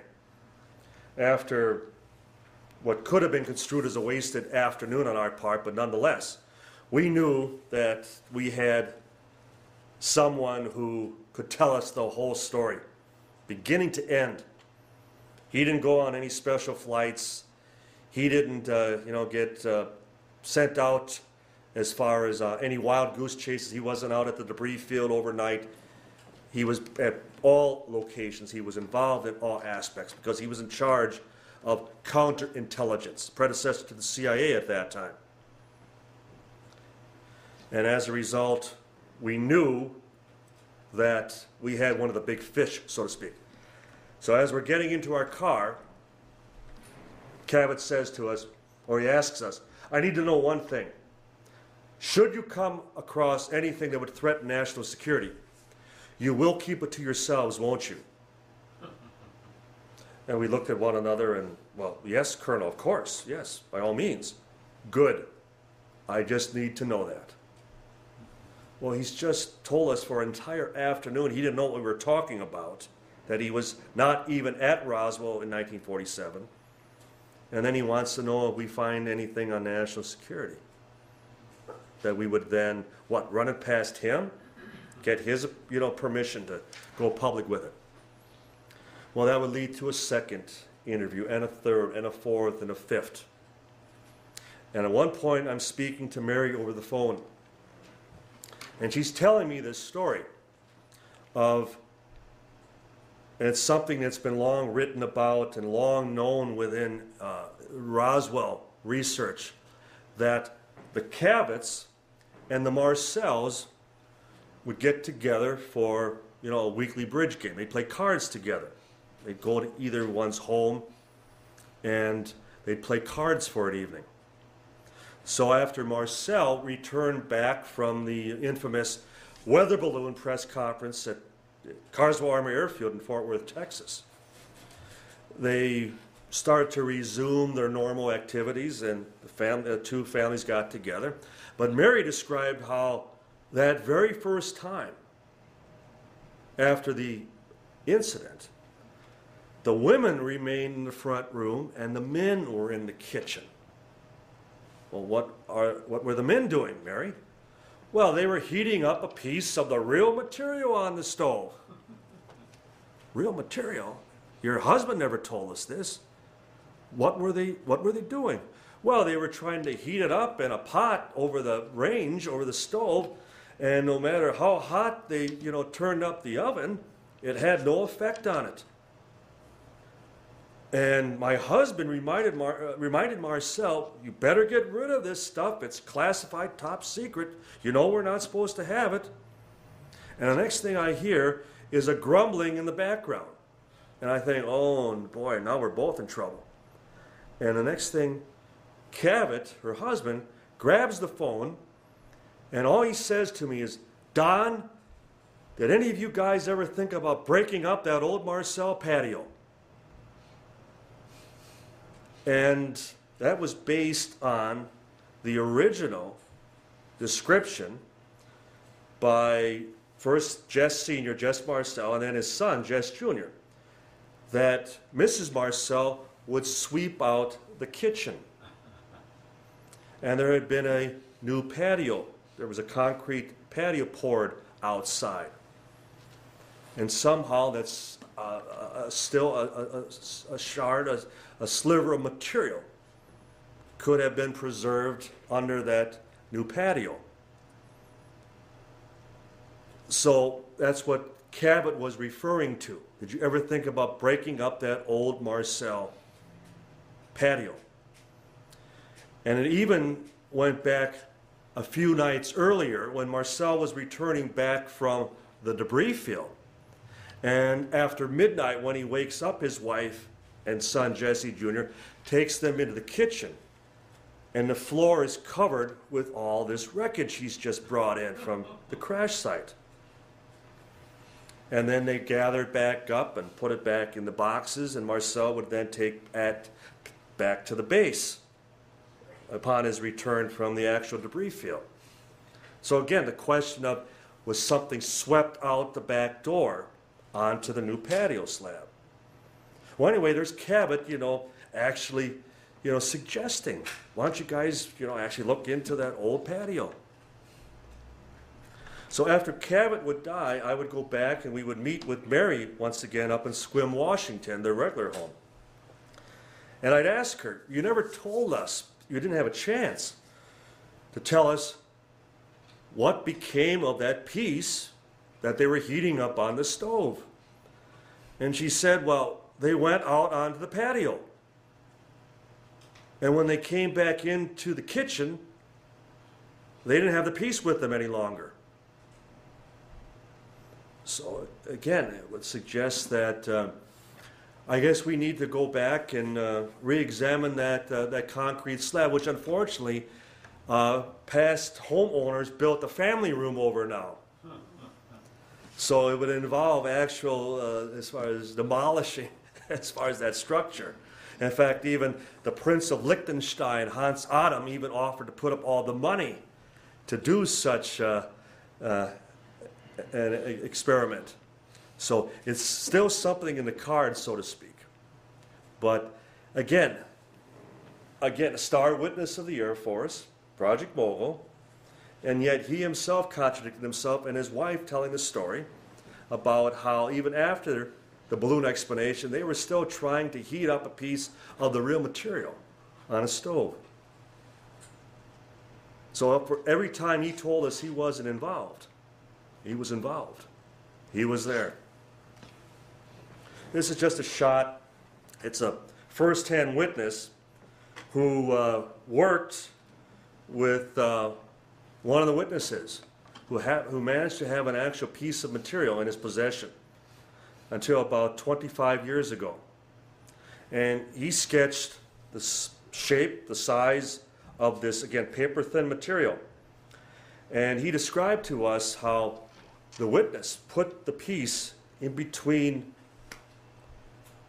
After what could have been construed as a wasted afternoon on our part, but nonetheless, we knew that we had someone who could tell us the whole story, beginning to end. He didn't go on any special flights. He didn't, get sent out as far as any wild goose chases. He wasn't out at the debris field overnight. He was at all locations. He was involved in all aspects because he was in charge of counterintelligence, predecessor to the CIA at that time. And as a result, we knew that we had one of the big fish, so to speak. So as we're getting into our car, Cavett says to us, or he asks us, "I need to know one thing. Should you come across anything that would threaten national security, you will keep it to yourselves, won't you?" And we looked at one another and, "Well, yes, Colonel, of course, yes, by all means." "Good. I just need to know that." Well, he's just told us for an entire afternoon he didn't know what we were talking about, that he was not even at Roswell in 1947. And then he wants to know if we find anything on national security, that we would then, run it past him, get his, permission to go public with it. Well, that would lead to a second interview, and a third, and a fourth, and a fifth. And at one point, I'm speaking to Mary over the phone, and she's telling me this story of, and it's something that's been long written about and long known within Roswell research, that the Cavetts and the Marcells would get together for, you know, a weekly bridge game. They'd play cards together. They'd go to either one's home and they'd play cards for an evening. So after Marcel returned back from the infamous weather balloon press conference at Carswell Army Airfield in Fort Worth, Texas, they started to resume their normal activities, and the two families got together. But Mary described how that very first time after the incident, the women remained in the front room and the men were in the kitchen. Well, what were the men doing, Mary? Well, they were heating up a piece of the real material on the stove. Real material? Your husband never told us this. What were they doing? Well, they were trying to heat it up in a pot over the range, over the stove, and no matter how hot they, you know, turned up the oven, it had no effect on it. And my husband reminded Marcel, you better get rid of this stuff. It's classified, top secret. You know we're not supposed to have it. And the next thing I hear is a grumbling in the background. And I think, oh boy, now we're both in trouble. And the next thing, Cavett, her husband, grabs the phone, and all he says to me is, Don, did any of you guys ever think about breaking up that old Marcel patio? And that was based on the original description by first Jess Sr., Jess Marcel, and then his son, Jess Jr., that Mrs. Marcel would sweep out the kitchen. And there had been a new patio. There was a concrete patio poured outside. And somehow that's still a shard, a sliver of material could have been preserved under that new patio. So that's what Cabot was referring to. Did you ever think about breaking up that old Marcel patio? And it even went back a few nights earlier when Marcel was returning back from the debris field. And after midnight, when he wakes up his wife and son, Jesse Jr., takes them into the kitchen. And the floor is covered with all this wreckage he's just brought in from the crash site. And then they gathered back up and put it back in the boxes, and Marcel would then take it back to the base upon his return from the actual debris field. So again, the question of, was something swept out the back door onto the new patio slab? Well, anyway, there's Cabot, actually, suggesting, why don't you guys, actually look into that old patio? So after Cabot would die, I would go back and we would meet with Mary once again up in Sequim, Washington, their regular home. And I'd ask her, you never told us, you didn't have a chance to tell us what became of that piece that they were heating up on the stove. And she said, well, they went out onto the patio. And when they came back into the kitchen, they didn't have the piece with them any longer. So again, it would suggest that I guess we need to go back and re-examine that concrete slab, which unfortunately past homeowners built a family room over now. So it would involve actual, as far as demolishing, as far as that structure. In fact, even the Prince of Liechtenstein, Hans Adam, even offered to put up all the money to do such an experiment. So it's still something in the cards, so to speak. But again, a star witness of the Air Force, Project Mogul, and yet he himself contradicted himself and his wife telling the story about how even after the balloon explanation, they were still trying to heat up a piece of the real material on a stove. So for every time he told us he wasn't involved, he was involved. He was there. This is just a shot. It's a first-hand witness who worked with one of the witnesses who managed to have an actual piece of material in his possession until about 25 years ago. And he sketched the shape, the size of this, again, paper-thin material. And he described to us how the witness put the piece in between,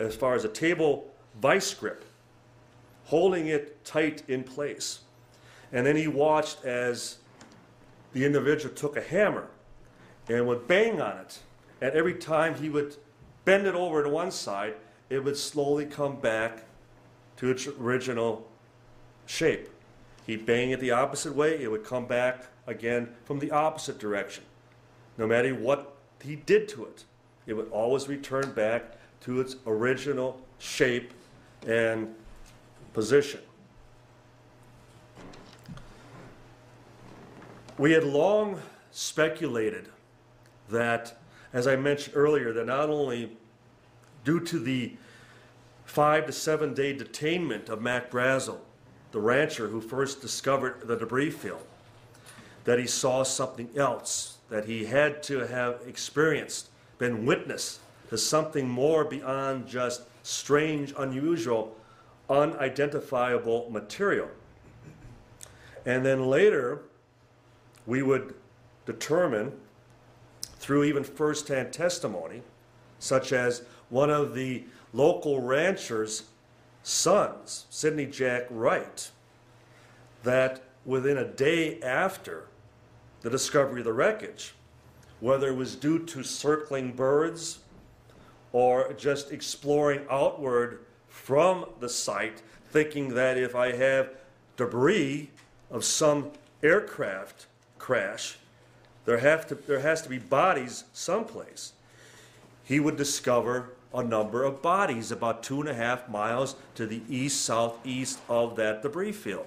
as far as a table vice grip, holding it tight in place. And then he watched as the individual took a hammer and would bang on it. And every time he would bend it over to one side, it would slowly come back to its original shape. He'd bang it the opposite way, it would come back again from the opposite direction. No matter what he did to it, it would always return back to its original shape and position. We had long speculated that, as I mentioned earlier, that not only due to the 5 to 7 day detainment of Mac Brazel, the rancher who first discovered the debris field, that he saw something else, that he had to have experienced, been witness to something more beyond just strange, unusual, unidentifiable material. And then later, we would determine through even first-hand testimony, such as one of the local ranchers' sons, Sidney Jack Wright, that within a day after the discovery of the wreckage, whether it was due to circling birds or just exploring outward from the site, thinking that if I have debris of some aircraft crash, there has to be bodies someplace. He would discover a number of bodies about 2.5 miles to the east-southeast of that debris field.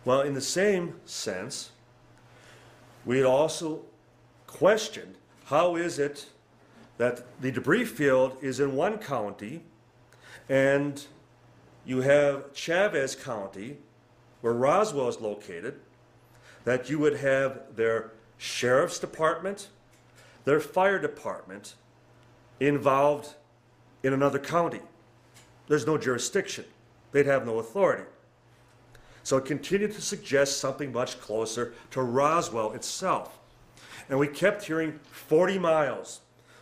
Well, in the same sense, we had also questioned how is it that the debris field is in one county and you have Chavez County, where Roswell is located, that you would have their sheriff's department, their fire department involved in another county. There's no jurisdiction. They'd have no authority. So it continued to suggest something much closer to Roswell itself. And we kept hearing 40 miles,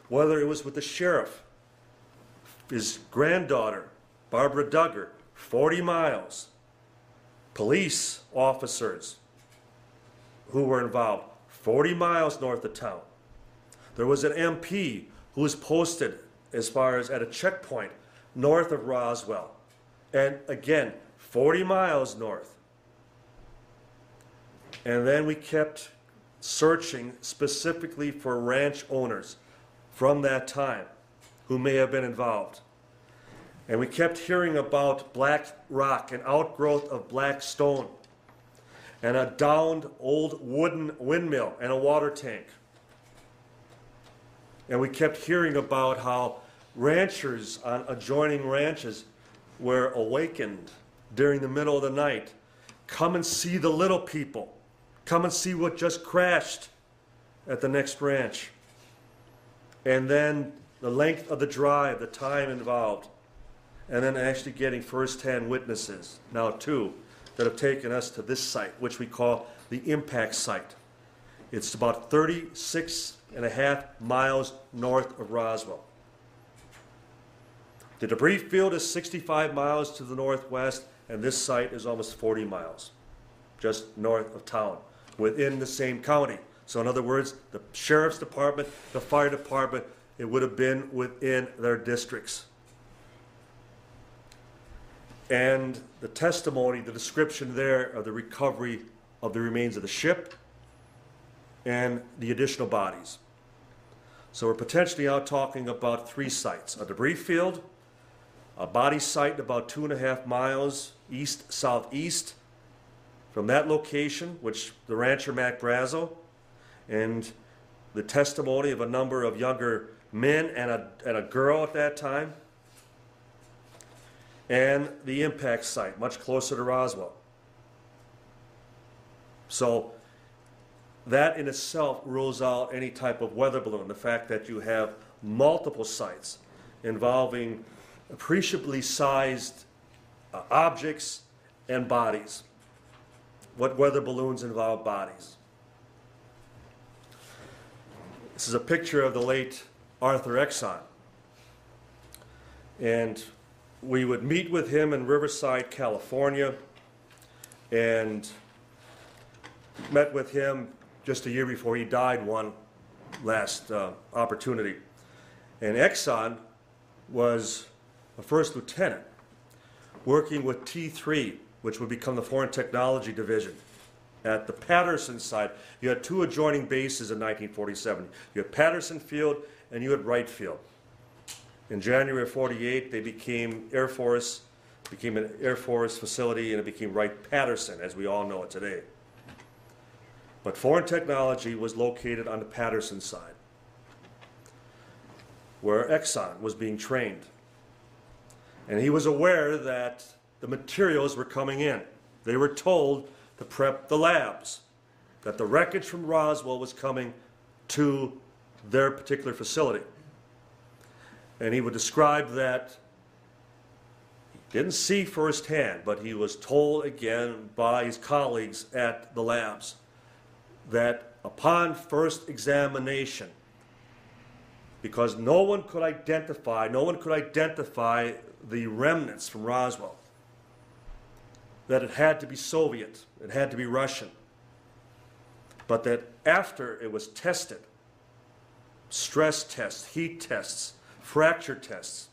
whether it was with the sheriff, his granddaughter, Barbara Duggar, 40 miles, police officers who were involved, 40 miles north of town. There was an MP who was posted as far as at a checkpoint north of Roswell. And again, 40 miles north. And then we kept searching specifically for ranch owners from that time who may have been involved. And we kept hearing about black rock, an outgrowth of black stone, and a downed old wooden windmill and a water tank. And we kept hearing about how ranchers on adjoining ranches were awakened during the middle of the night. Come and see the little people. Come and see what just crashed at the next ranch. And then the length of the drive, the time involved. And then actually getting first-hand witnesses, now 2, that have taken us to this site, which we call the impact site. It's about 36.5 miles north of Roswell. The debris field is 65 miles to the northwest, and this site is almost 40 miles, just north of town, within the same county. So in other words, the sheriff's department, the fire department, it would have been within their districts. And the testimony, the description there of the recovery of the remains of the ship and the additional bodies. So we're potentially out talking about 3 sites: a debris field, a body site about 2.5 miles east-southeast from that location, which the rancher Mac Brazel, and the testimony of a number of younger men and a girl at that time, and the impact site, much closer to Roswell. So that in itself rules out any type of weather balloon. The fact that you have multiple sites involving appreciably sized objects and bodies. What weather balloons involve bodies? This is a picture of the late Arthur Exxon. And we would meet with him in Riverside, California, and met with him just a year before he died one last opportunity. And Exxon was a first lieutenant working with T3, which would become the Foreign Technology Division. At the Patterson site, you had two adjoining bases in 1947. You had Patterson Field and you had Wright Field. In January of 48, they became an Air Force facility, and it became Wright-Patterson, as we all know it today. But foreign technology was located on the Patterson side, where Exxon was being trained. And he was aware that the materials were coming in. They were told to prep the labs, that the wreckage from Roswell was coming to their particular facility. And he would describe that he didn't see firsthand, but he was told again by his colleagues at the labs that upon first examination, because no one could identify the remnants from Roswell, that it had to be Soviet, it had to be Russian, but that after it was tested, stress tests, heat tests, fracture tests,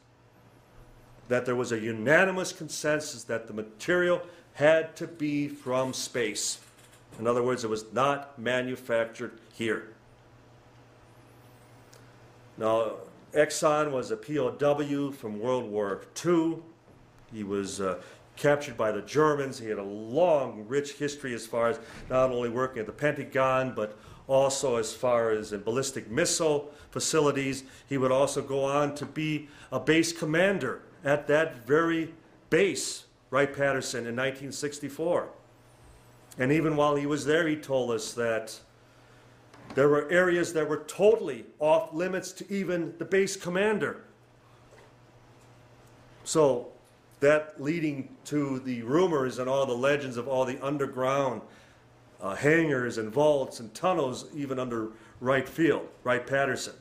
that there was a unanimous consensus that the material had to be from space. In other words, it was not manufactured here. Now, Exxon was a POW from World War II. He was captured by the Germans. He had a long, rich history as far as not only working at the Pentagon, but also as far as in ballistic missile facilities. He would also go on to be a base commander at that very base, Wright-Patterson, in 1964. And even while he was there, he told us that there were areas that were totally off limits to even the base commander. So that leading to the rumors and all the legends of all the underground hangars and vaults and tunnels, even under Wright Field, Wright-Patterson.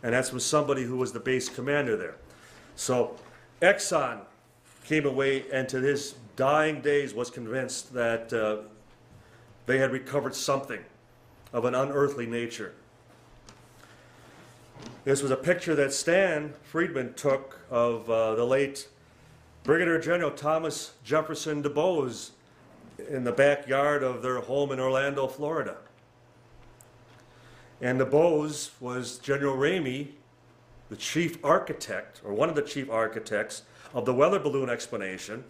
And that's with somebody who was the base commander there. So Exxon came away and to his dying days was convinced that they had recovered something of an unearthly nature. This was a picture that Stan Friedman took of the late Brigadier General Thomas Jefferson DuBose in the backyard of their home in Orlando, Florida. And DuBose was General Ramey, the chief architect, or one of the chief architects of the weather balloon explanation,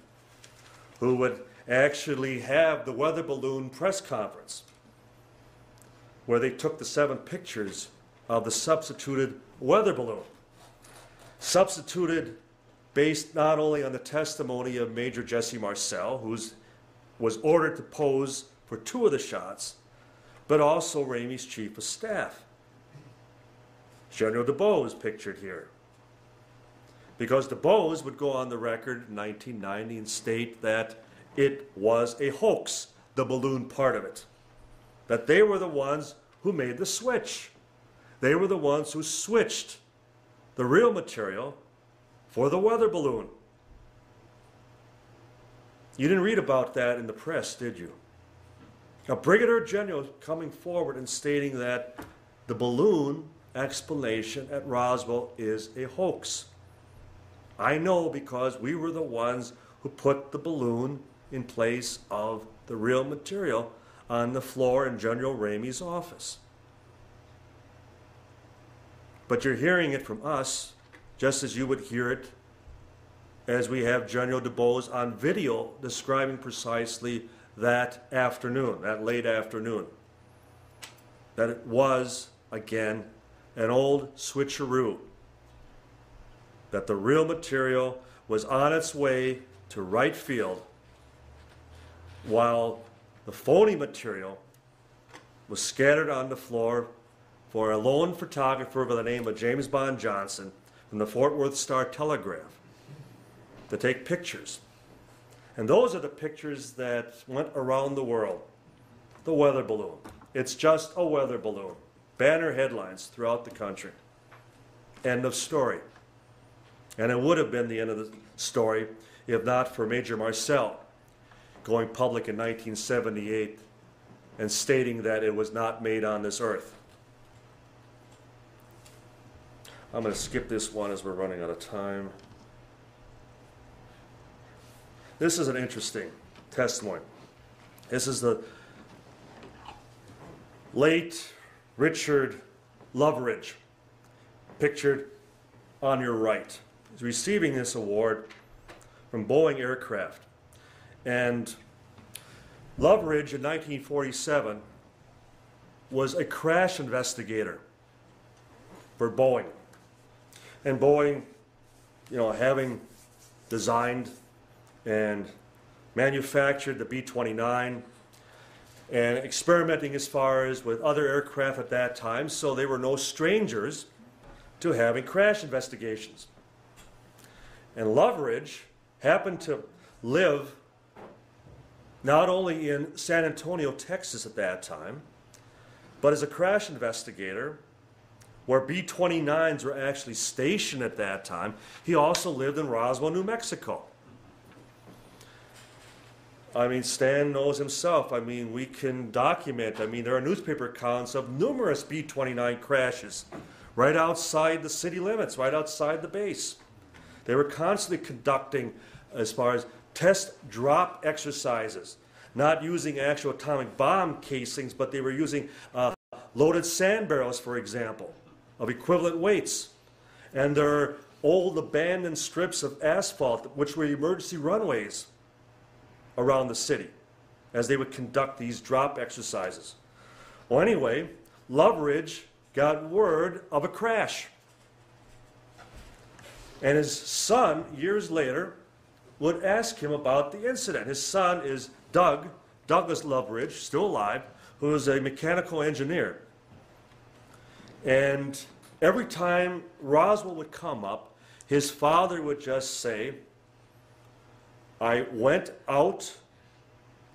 who would actually have the weather balloon press conference, where they took the 7 pictures of the substituted weather balloon. Substituted based not only on the testimony of Major Jesse Marcel, who was ordered to pose for 2 of the shots, but also Ramey's chief of staff. General DuBose pictured here. Because DuBose would go on the record in 1990 and state that it was a hoax, the balloon part of it. That they were the ones who made the switch. They were the ones who switched the real material for the weather balloon. You didn't read about that in the press, did you? A brigadier general coming forward and stating that the balloon explanation at Roswell is a hoax. I know because we were the ones who put the balloon in place of the real material on the floor in General Ramey's office. But you're hearing it from us, just as you would hear it as we have General DuBose on video describing precisely that afternoon, that late afternoon. That it was, again, an old switcheroo. That the real material was on its way to Wright Field, while the phony material was scattered on the floor for a lone photographer by the name of James Bond Johnson from the Fort Worth Star-Telegraph to take pictures. And those are the pictures that went around the world. The weather balloon. It's just a weather balloon. Banner headlines throughout the country. End of story. And it would have been the end of the story if not for Major Marcel going public in 1978 and stating that it was not made on this earth. I'm going to skip this one as we're running out of time. This is an interesting testimony. This is the late Richard Loveridge, pictured on your right. He's receiving this award from Boeing Aircraft. And Loveridge in 1947 was a crash investigator for Boeing. And Boeing, having designed and manufactured the B-29 and experimenting as far as with other aircraft at that time, so they were no strangers to having crash investigations. And Loveridge happened to live not only in San Antonio, Texas at that time, but as a crash investigator, where B-29s were actually stationed at that time, he also lived in Roswell, New Mexico. Stan knows himself. We can document. There are newspaper accounts of numerous B-29 crashes right outside the city limits, right outside the base. They were constantly conducting as far as test drop exercises, not using actual atomic bomb casings, but they were using loaded sand barrels, for example, of equivalent weights. And there are old abandoned strips of asphalt, which were emergency runways around the city as they would conduct these drop exercises. Well, anyway, Loveridge got word of a crash. And his son, years later, would ask him about the incident. His son is Douglas Loveridge, still alive, who is a mechanical engineer. And every time Roswell would come up, his father would just say, I went out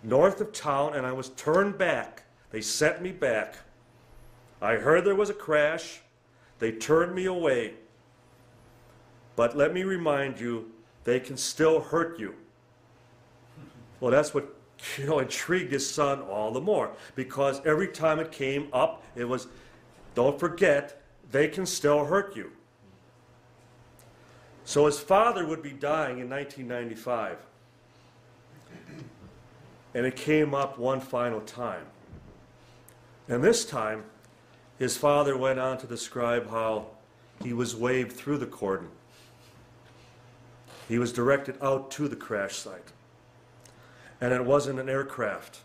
north of town and I was turned back. They sent me back. I heard there was a crash. They turned me away. But let me remind you, they can still hurt you. Well, that's what intrigued his son all the more, because every time it came up, it was, don't forget, they can still hurt you. So his father would be dying in 1995. And it came up one final time. And this time, his father went on to describe how he was waved through the cordon. He was directed out to the crash site. And it wasn't an aircraft.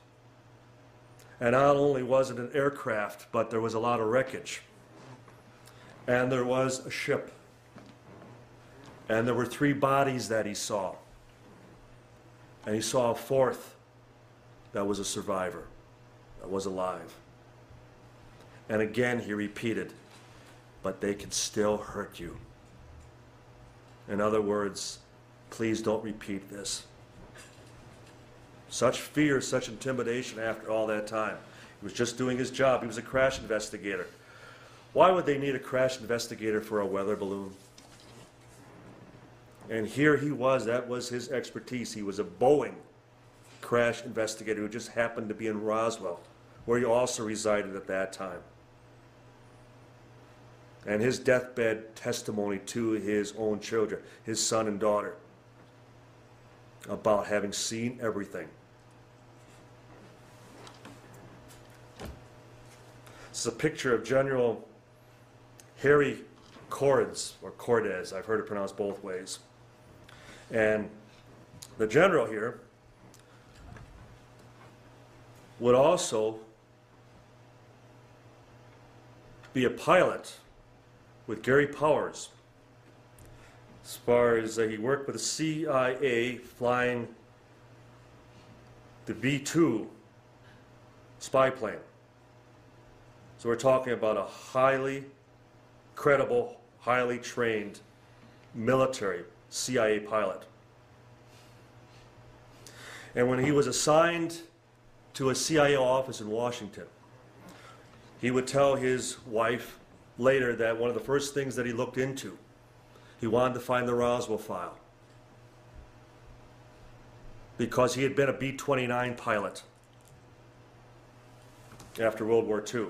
And not only was it an aircraft, but there was a lot of wreckage. And there was a ship. And there were 3 bodies that he saw. And he saw a 4th that was a survivor, that was alive. And again he repeated, but they can still hurt you. In other words, please don't repeat this. Such fear, such intimidation after all that time. He was just doing his job. He was a crash investigator. Why would they need a crash investigator for a weather balloon? And here he was, that was his expertise. He was a Boeing crash investigator who just happened to be in Roswell, where he also resided at that time. And his deathbed testimony to his own children, his son and daughter, about having seen everything. This is a picture of General Harry Cordes, or Cordes, I've heard it pronounced both ways. And the general here would also be a pilot with Gary Powers, as far as he worked with the CIA flying the B-2 spy plane. So we're talking about a highly credible, highly trained military CIA pilot. And when he was assigned to a CIA office in Washington, he would tell his wife later that one of the first things that he looked into, he wanted to find the Roswell file. Because he had been a B-29 pilot after World War II.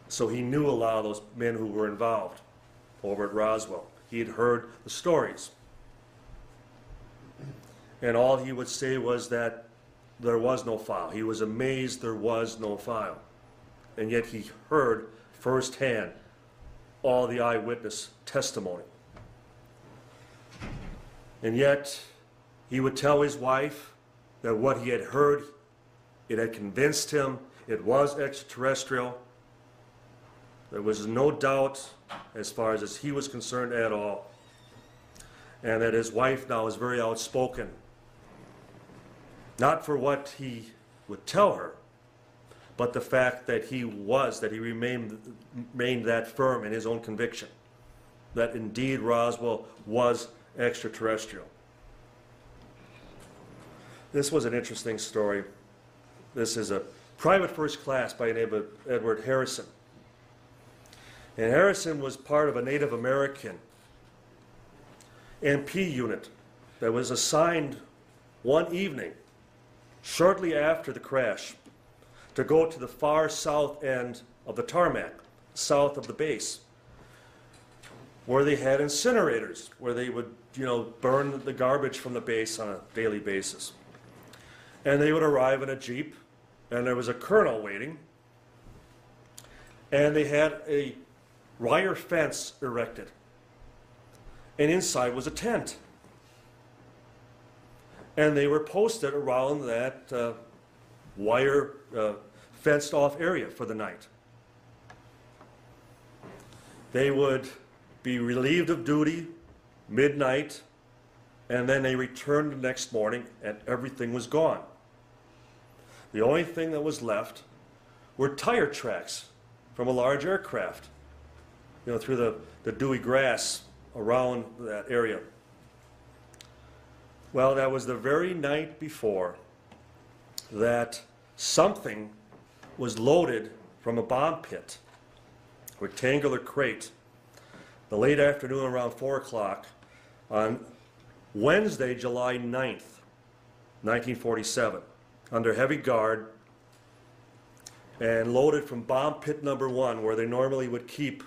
So he knew a lot of those men who were involved over at Roswell. He had heard the stories. And all he would say was that there was no file. He was amazed there was no file. And yet he heard firsthand all the eyewitness testimony. And yet he would tell his wife that what he had heard, it had convinced him it was extraterrestrial. There was no doubt as far as he was concerned at all. And that his wife now is very outspoken. Not for what he would tell her, but the fact that he remained that firm in his own conviction, that indeed Roswell was extraterrestrial. This was an interesting story. This is a private first class by the name of Edward Harrison. And Harrison was part of a Native American MP unit that was assigned one evening, shortly after the crash, to go to the far south end of the tarmac, south of the base, where they had incinerators, where they would, burn the garbage from the base on a daily basis. And they would arrive in a Jeep, and there was a colonel waiting, and they had a wire fence erected, and inside was a tent. And they were posted around that wire fenced off area for the night. They would be relieved of duty midnight, and then they returned the next morning and everything was gone. The only thing that was left were tire tracks from a large aircraft, through the dewy grass around that area. Well, that was the very night before that something was loaded from a bomb pit, a rectangular crate, the late afternoon around 4 o'clock on Wednesday, July 9th, 1947, under heavy guard and loaded from bomb pit number 1, where they normally would keep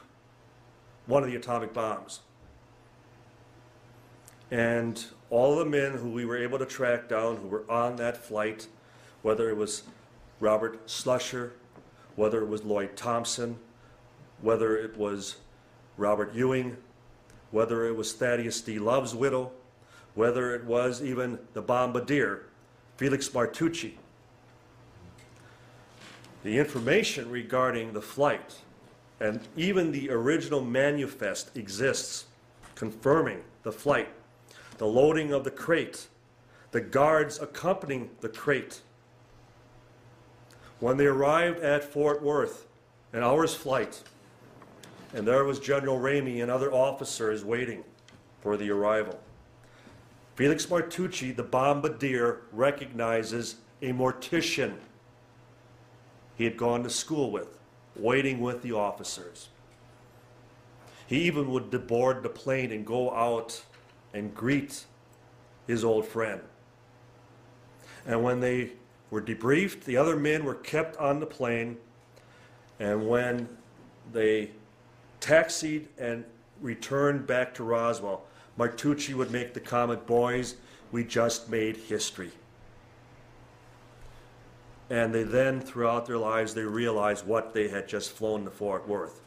one of the atomic bombs. And all the men who we were able to track down who were on that flight, whether it was Robert Slusher, whether it was Lloyd Thompson, whether it was Robert Ewing, whether it was Thaddeus D. Love's widow, whether it was even the bombardier, Felix Martucci. The information regarding the flight and even the original manifest exists, confirming the flight, the loading of the crate, the guards accompanying the crate. When they arrived at Fort Worth, an hour's flight, and there was General Ramey and other officers waiting for the arrival. Felix Martucci, the bombardier, recognizes a mortician he had gone to school with, waiting with the officers. He even would deboard the plane and go out and greet his old friend. And when they were debriefed, the other men were kept on the plane, and when they taxied and returned back to Roswell, Martucci would make the comment, "Boys, we just made history." And they then, throughout their lives, they realized what they had just flown to Fort Worth.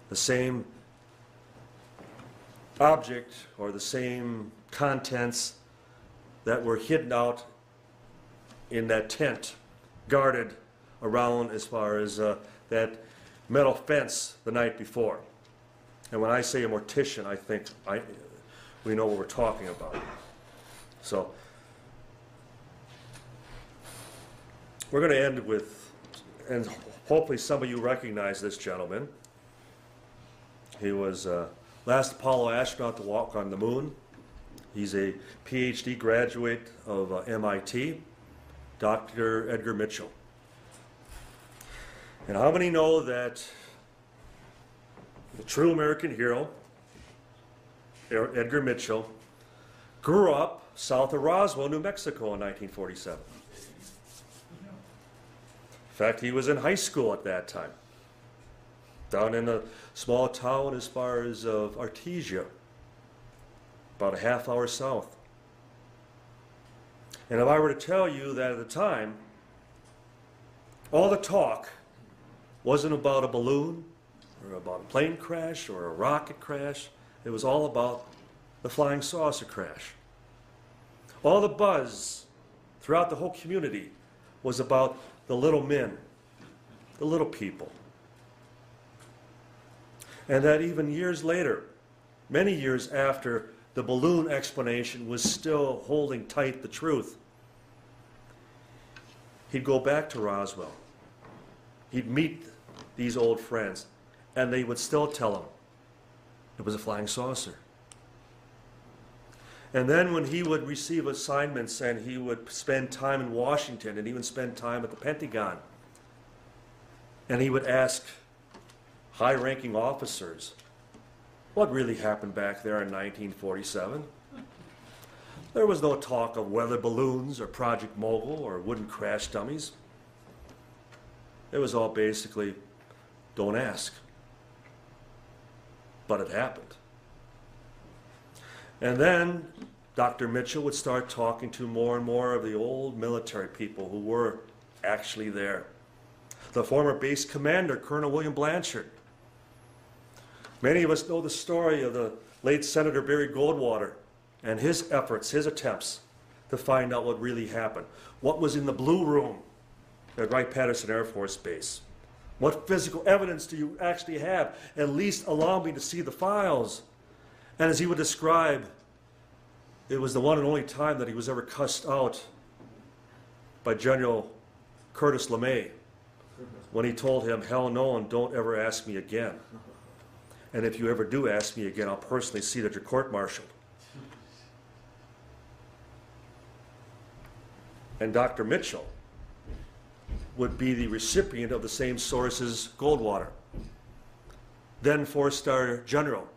The same object or the same contents that were hidden out in that tent, guarded around as far as that metal fence the night before. And when I say a mortician, I think we know what we're talking about. So we're going to end with, and Hopefully some of you recognize this gentleman. He was last Apollo astronaut to walk on the moon. He's a PhD graduate of MIT, Dr. Edgar Mitchell. And how many know that the true American hero, Edgar Mitchell, grew up south of Roswell, New Mexico in 1947? In fact, he was in high school at that time, down in a small town as far as Artesia, about a half hour south. And if I were to tell you that at the time, all the talk wasn't about a balloon or about a plane crash or a rocket crash, it was all about the flying saucer crash. All the buzz throughout the whole community was about the little men, the little people. And that even years later, many years after the balloon explanation was still holding tight the truth, he'd go back to Roswell. He'd meet these old friends, and they would still tell him it was a flying saucer. And then when he would receive assignments and he would spend time in Washington and even spend time at the Pentagon, and he would ask high-ranking officers, what really happened back there in 1947? There was no talk of weather balloons or Project Mogul or wooden crash dummies. It was all basically, don't ask. But it happened. And then Dr. Mitchell would start talking to more and more of the old military people who were actually there. The former base commander, Colonel William Blanchard. Many of us know the story of the late Senator Barry Goldwater and his efforts, his attempts to find out what really happened. What was in the Blue Room at Wright-Patterson Air Force Base? What physical evidence do you actually have? At least allow me to see the files. And as he would describe, it was the one and only time that he was ever cussed out by General Curtis LeMay when he told him, hell no, and don't ever ask me again. And if you ever do ask me again, I'll personally see that you're court-martialed. And Dr. Mitchell would be the recipient of the same source as Goldwater. Then four-star general,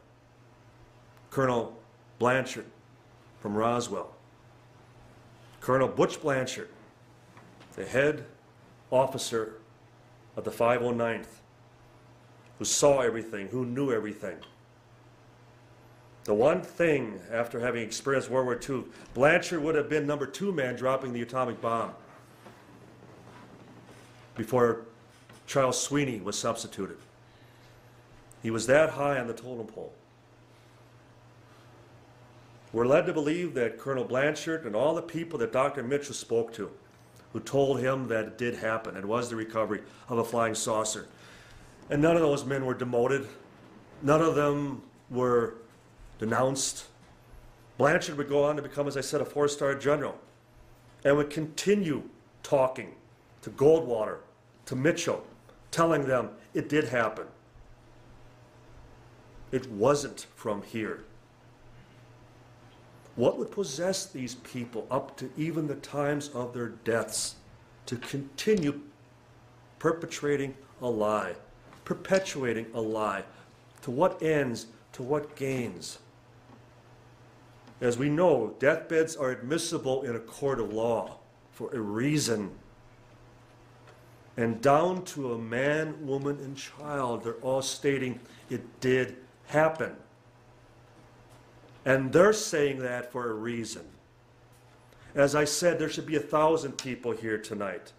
Colonel Blanchard from Roswell. Colonel Butch Blanchard, the head officer of the 509th, who saw everything, who knew everything. The one thing, after having experienced World War II, Blanchard would have been number 2 man dropping the atomic bomb before Charles Sweeney was substituted. He was that high on the totem pole. We're led to believe that Colonel Blanchard and all the people that Dr. Mitchell spoke to, who told him that it did happen and was the recovery of a flying saucer. And none of those men were demoted. None of them were denounced. Blanchard would go on to become, as I said, a 4-star general and would continue talking to Goldwater, to Mitchell, telling them it did happen. It wasn't from here. What would possess these people up to even the times of their deaths to continue perpetrating a lie, perpetuating a lie? To what ends? To what gains? As we know, deathbeds are admissible in a court of law for a reason. And down to a man, woman, and child, they're all stating it did happen. And they're saying that for a reason. As I said, there should be 1,000 people here tonight.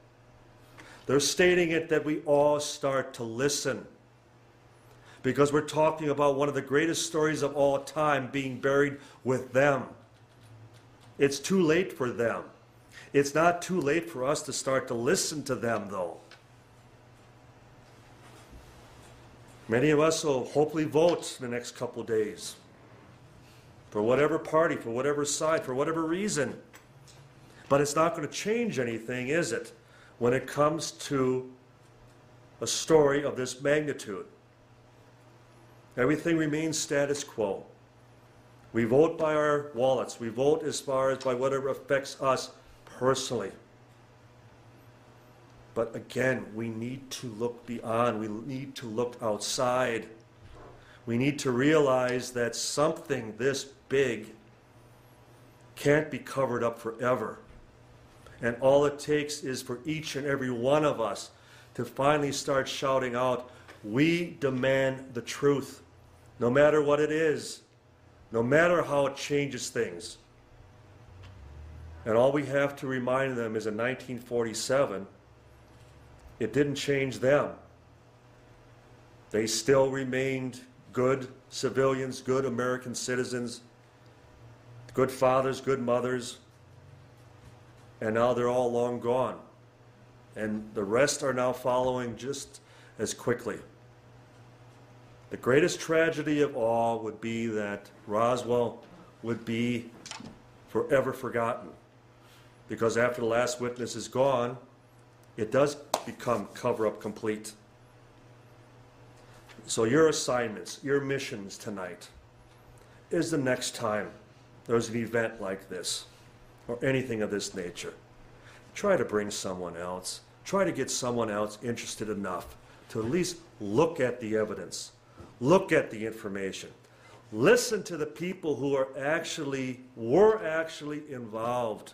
They're stating it that we all start to listen. Because we're talking about one of the greatest stories of all time being buried with them. It's too late for them. It's not too late for us to start to listen to them, though. Many of us will hopefully vote in the next couple of days. For whatever party, for whatever side, for whatever reason. But it's not going to change anything, is it? When it comes to a story of this magnitude. Everything remains status quo. We vote by our wallets. We vote as far as by whatever affects us personally. But again, we need to look beyond. We need to look outside. We need to realize that something this big can't be covered up forever. And all it takes is for each and every one of us to finally start shouting out, we demand the truth, no matter what it is, no matter how it changes things. And all we have to remind them is in 1947, it didn't change them. They still remained good civilians, good American citizens, good fathers, good mothers, and now they're all long gone. And the rest are now following just as quickly. The greatest tragedy of all would be that Roswell would be forever forgotten. Because after the last witness is gone, it does become cover-up complete. So your assignments, your missions tonight is the next time there's an event like this or anything of this nature. Try to bring someone else. Try to get someone else interested enough to at least look at the evidence, look at the information, listen to the people who were actually involved,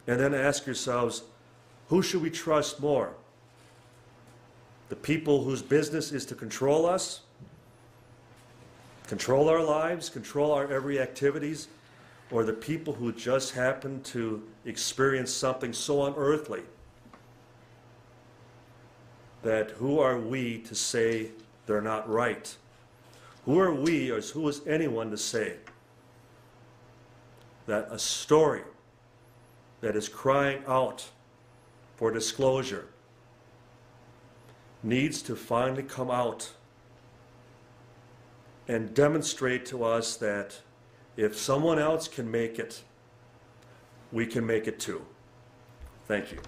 and then ask yourselves, who should we trust more? The people whose business is to control us, control our lives, control our every activities, or the people who just happen to experience something so unearthly that who are we to say they're not right? Who are we, or who is anyone to say that a story that is crying out for disclosure needs to finally come out and demonstrate to us that if someone else can make it, we can make it too. Thank you.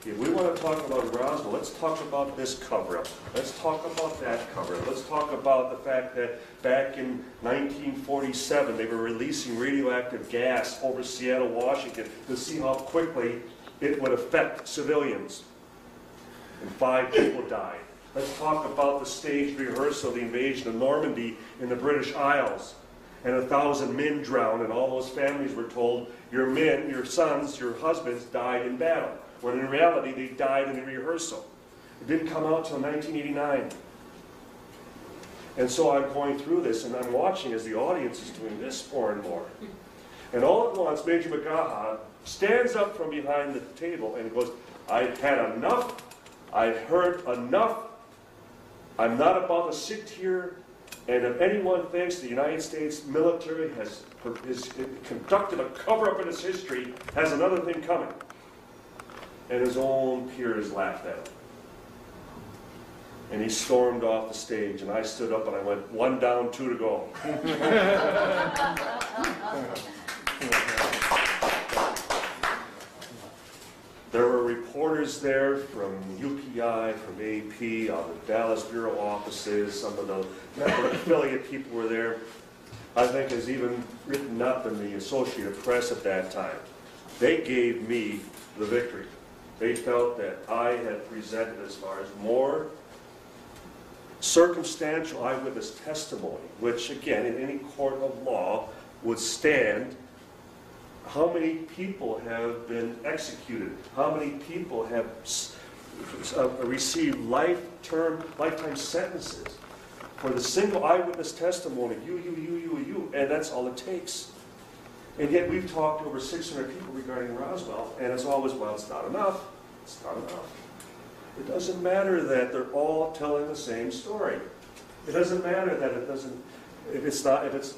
If we want to talk about Roswell, let's talk about this cover-up. Let's talk about that cover-up. Let's talk about the fact that back in 1947, they were releasing radioactive gas over Seattle, Washington, to see how quickly it would affect civilians. And 5 people died. Let's talk about the staged rehearsal of the invasion of Normandy in the British Isles. And 1,000 men drowned, and all those families were told, your men, your sons, your husbands died in battle. When in reality, they died in the rehearsal. It didn't come out until 1989. And so I'm going through this, and I'm watching as the audience is doing this more and more. And all at once, Major McGaha stands up from behind the table and goes, I've had enough. I've heard enough. I'm not about to sit here, and if anyone thinks the United States military has conducted a cover-up in its history, has another thing coming. And his own peers laughed at him. And he stormed off the stage, and I stood up and I went, 1 down, 2 to go. There were reporters there from UPI, from AP, on the Dallas Bureau offices, some of the network affiliate people were there. I think is even written up in the Associated Press at that time. They gave me the victory. They felt that I had presented as far as more circumstantial eyewitness testimony, which again, in any court of law, would stand. How many people have been executed? How many people have received lifetime sentences for the single eyewitness testimony, you, and that's all it takes. And yet we've talked to over 600 people regarding Roswell, and it's always, well, it's not enough. It's not enough. It doesn't matter that they're all telling the same story. It doesn't matter that if it's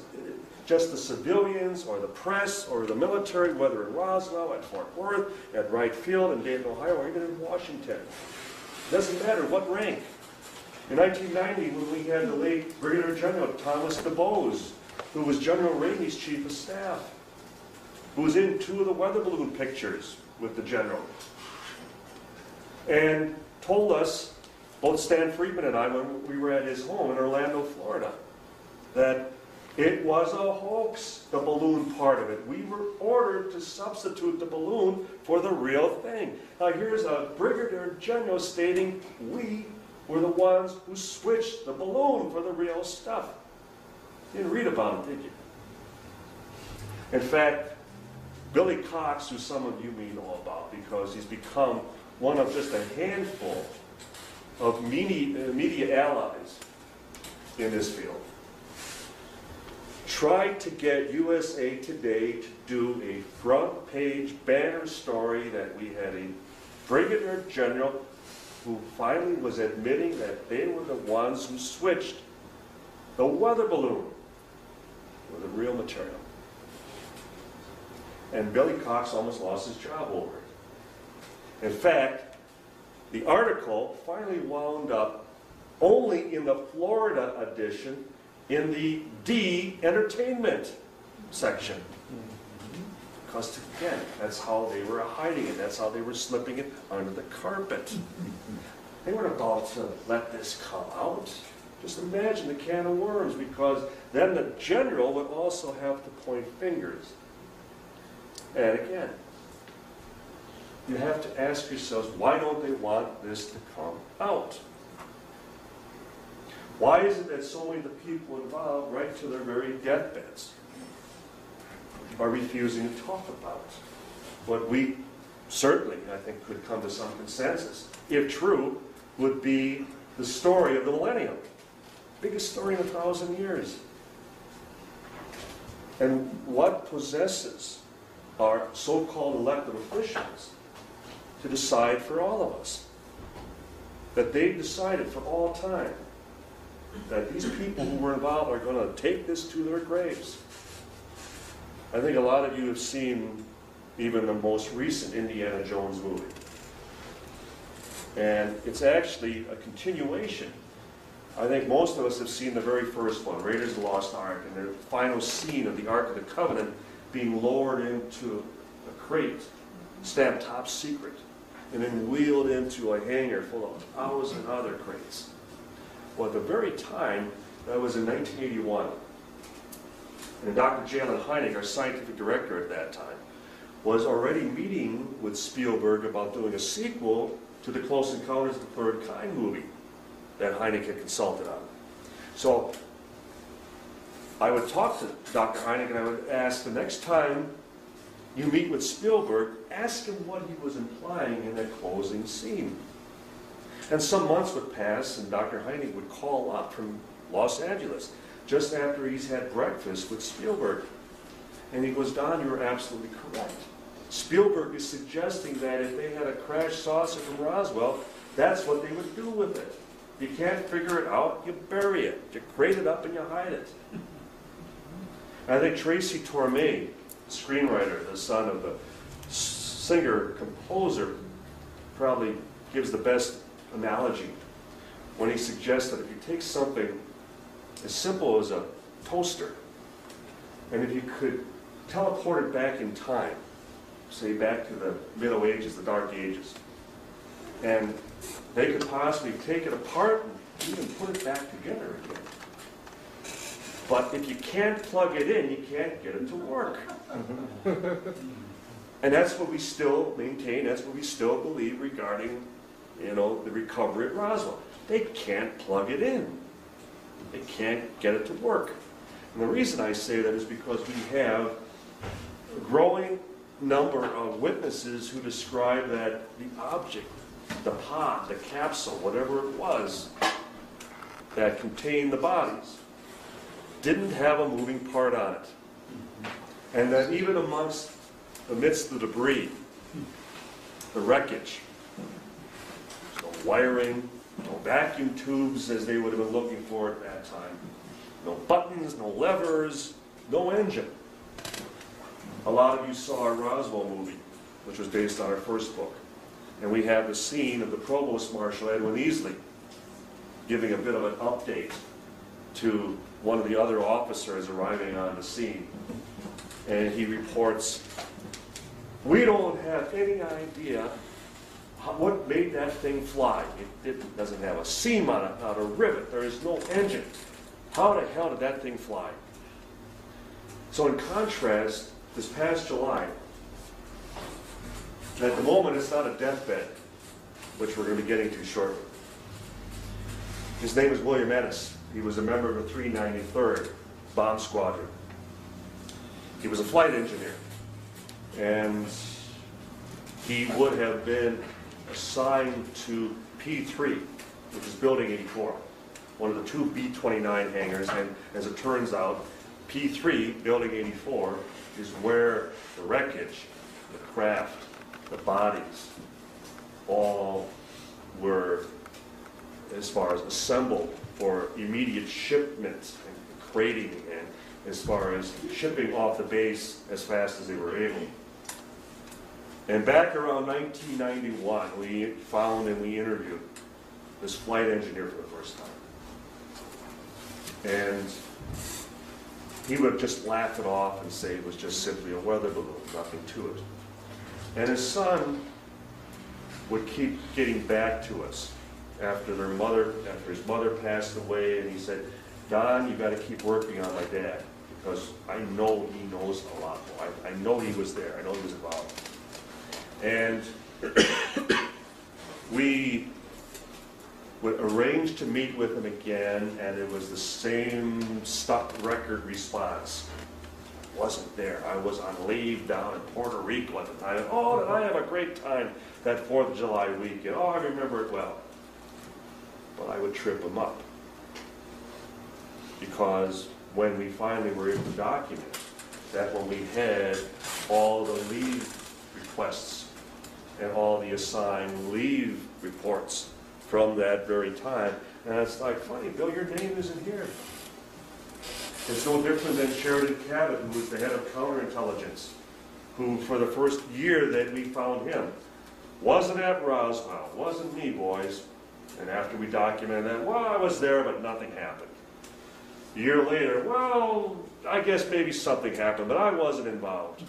just the civilians or the press or the military, whether in Roswell, at Fort Worth, at Wright Field, in Dayton, Ohio, or even in Washington. It doesn't matter what rank. In 1990, when we had the late Brigadier General Thomas DeBose, who was General Ramey's chief of staff, who was in 2 of the weather balloon pictures, with the general and told us, both Stan Friedman and I, when we were at his home in Orlando, Florida, that it was a hoax, the balloon part of it. We were ordered to substitute the balloon for the real thing. Now here's a brigadier general stating we were the ones who switched the balloon for the real stuff. You didn't read about it, did you? In fact, Billy Cox, who some of you may know about because he's become one of just a handful of media allies in this field, tried to get USA Today to do a front page banner story that we had a brigadier general who finally was admitting that they were the ones who switched the weather balloon for the real material. And Billy Cox almost lost his job over it. In fact, the article finally wound up only in the Florida edition in the D entertainment section. Because again, that's how they were hiding it. That's how they were slipping it under the carpet. They weren't about to let this come out. Just imagine the can of worms, because then the general would also have to point fingers. And again, you have to ask yourselves, why don't they want this to come out? Why is it that so many of the people involved, right to their very deathbeds, are refusing to talk about what we certainly, I think, could come to some consensus, if true, would be the story of the millennium. Biggest story in 1,000 years. And what possesses our so-called elected officials to decide for all of us? That they've decided for all time that these people who were involved are going to take this to their graves. I think a lot of you have seen even the most recent Indiana Jones movie. And it's actually a continuation. I think most of us have seen the very first one, Raiders of the Lost Ark, and the final scene of the Ark of the Covenant being lowered into a crate, stamped top secret, and then wheeled into a hangar full of 1,000 other crates. Well, at the very time, that was in 1981, and Dr. Jalin Hynek, our scientific director at that time, was already meeting with Spielberg about doing a sequel to the Close Encounters of the Third Kind movie that Hynek had consulted on. So I would talk to Dr. Hynek and I would ask, the next time you meet with Spielberg, ask him what he was implying in that closing scene. And some months would pass and Dr. Hynek would call up from Los Angeles just after he's had breakfast with Spielberg. And he goes, Don, you're absolutely correct. Spielberg is suggesting that if they had a crash saucer from Roswell, that's what they would do with it. You can't figure it out, you bury it. You crate it up and you hide it. And I think Tracy Torme, the screenwriter, the son of the singer-composer, probably gives the best analogy when he suggests that if you take something as simple as a toaster, and if you could teleport it back in time, say back to the Middle Ages, the Dark Ages, and they could possibly take it apart and even put it back together again. But if you can't plug it in, you can't get it to work. And that's what we still maintain, that's what we still believe regarding, the recovery at Roswell. They can't plug it in. They can't get it to work. And the reason I say that is because we have a growing number of witnesses who describe that the object, the pod, the capsule, whatever it was that contained the bodies, didn't have a moving part on it. And that even amidst the debris, the wreckage, there's no wiring, no vacuum tubes as they would have been looking for at that time, no buttons, no levers, no engine. A lot of you saw our Roswell movie, which was based on our first book. And we have the scene of the Provost Marshal, Edwin Easley, giving a bit of an update to one of the other officers arriving on the scene. And he reports We don't have any idea what made that thing fly. It doesn't have a seam on it, not a rivet. There is no engine. How the hell did that thing fly? So in contrast, this past July, at the moment it's not a deathbed, which we're going to be getting to shortly. His name is William Ennis. He was a member of the 393rd Bomb Squadron. He was a flight engineer. And he would have been assigned to P3, which is Building 84, one of the two B-29 hangars. And as it turns out, P3, Building 84, is where the wreckage, the craft, the bodies, all were, as far as assembled for immediate shipment and crating, and as far as shipping off the base as fast as they were able. And back around 1991, we found and we interviewed this flight engineer for the first time. And he would just laugh it off and say it was just simply a weather balloon, nothing to it. And his son would keep getting back to us after his mother passed away, and he said, "Don, you got to keep working on my dad, because I know he knows a lot more. I know he was there. I know he was involved." And we would arrange to meet with him again, and it was the same stuck record response. Wasn't there. I was on leave down in Puerto Rico at the time. Oh, did I have a great time that 4th of July weekend? Oh, I remember it well. But I would trip him up. Because when we finally were able to document that, when we had all the leave requests and all the assigned leave reports from that very time, and it's like, funny, Bill, your name isn't here. It's no different than Sheridan Cabot, who was the head of counterintelligence, who for the first year that we found him, wasn't at Roswell, wasn't me, boys. And after we documented that, well, I was there, but nothing happened. A year later, well, I guess maybe something happened, but I wasn't involved.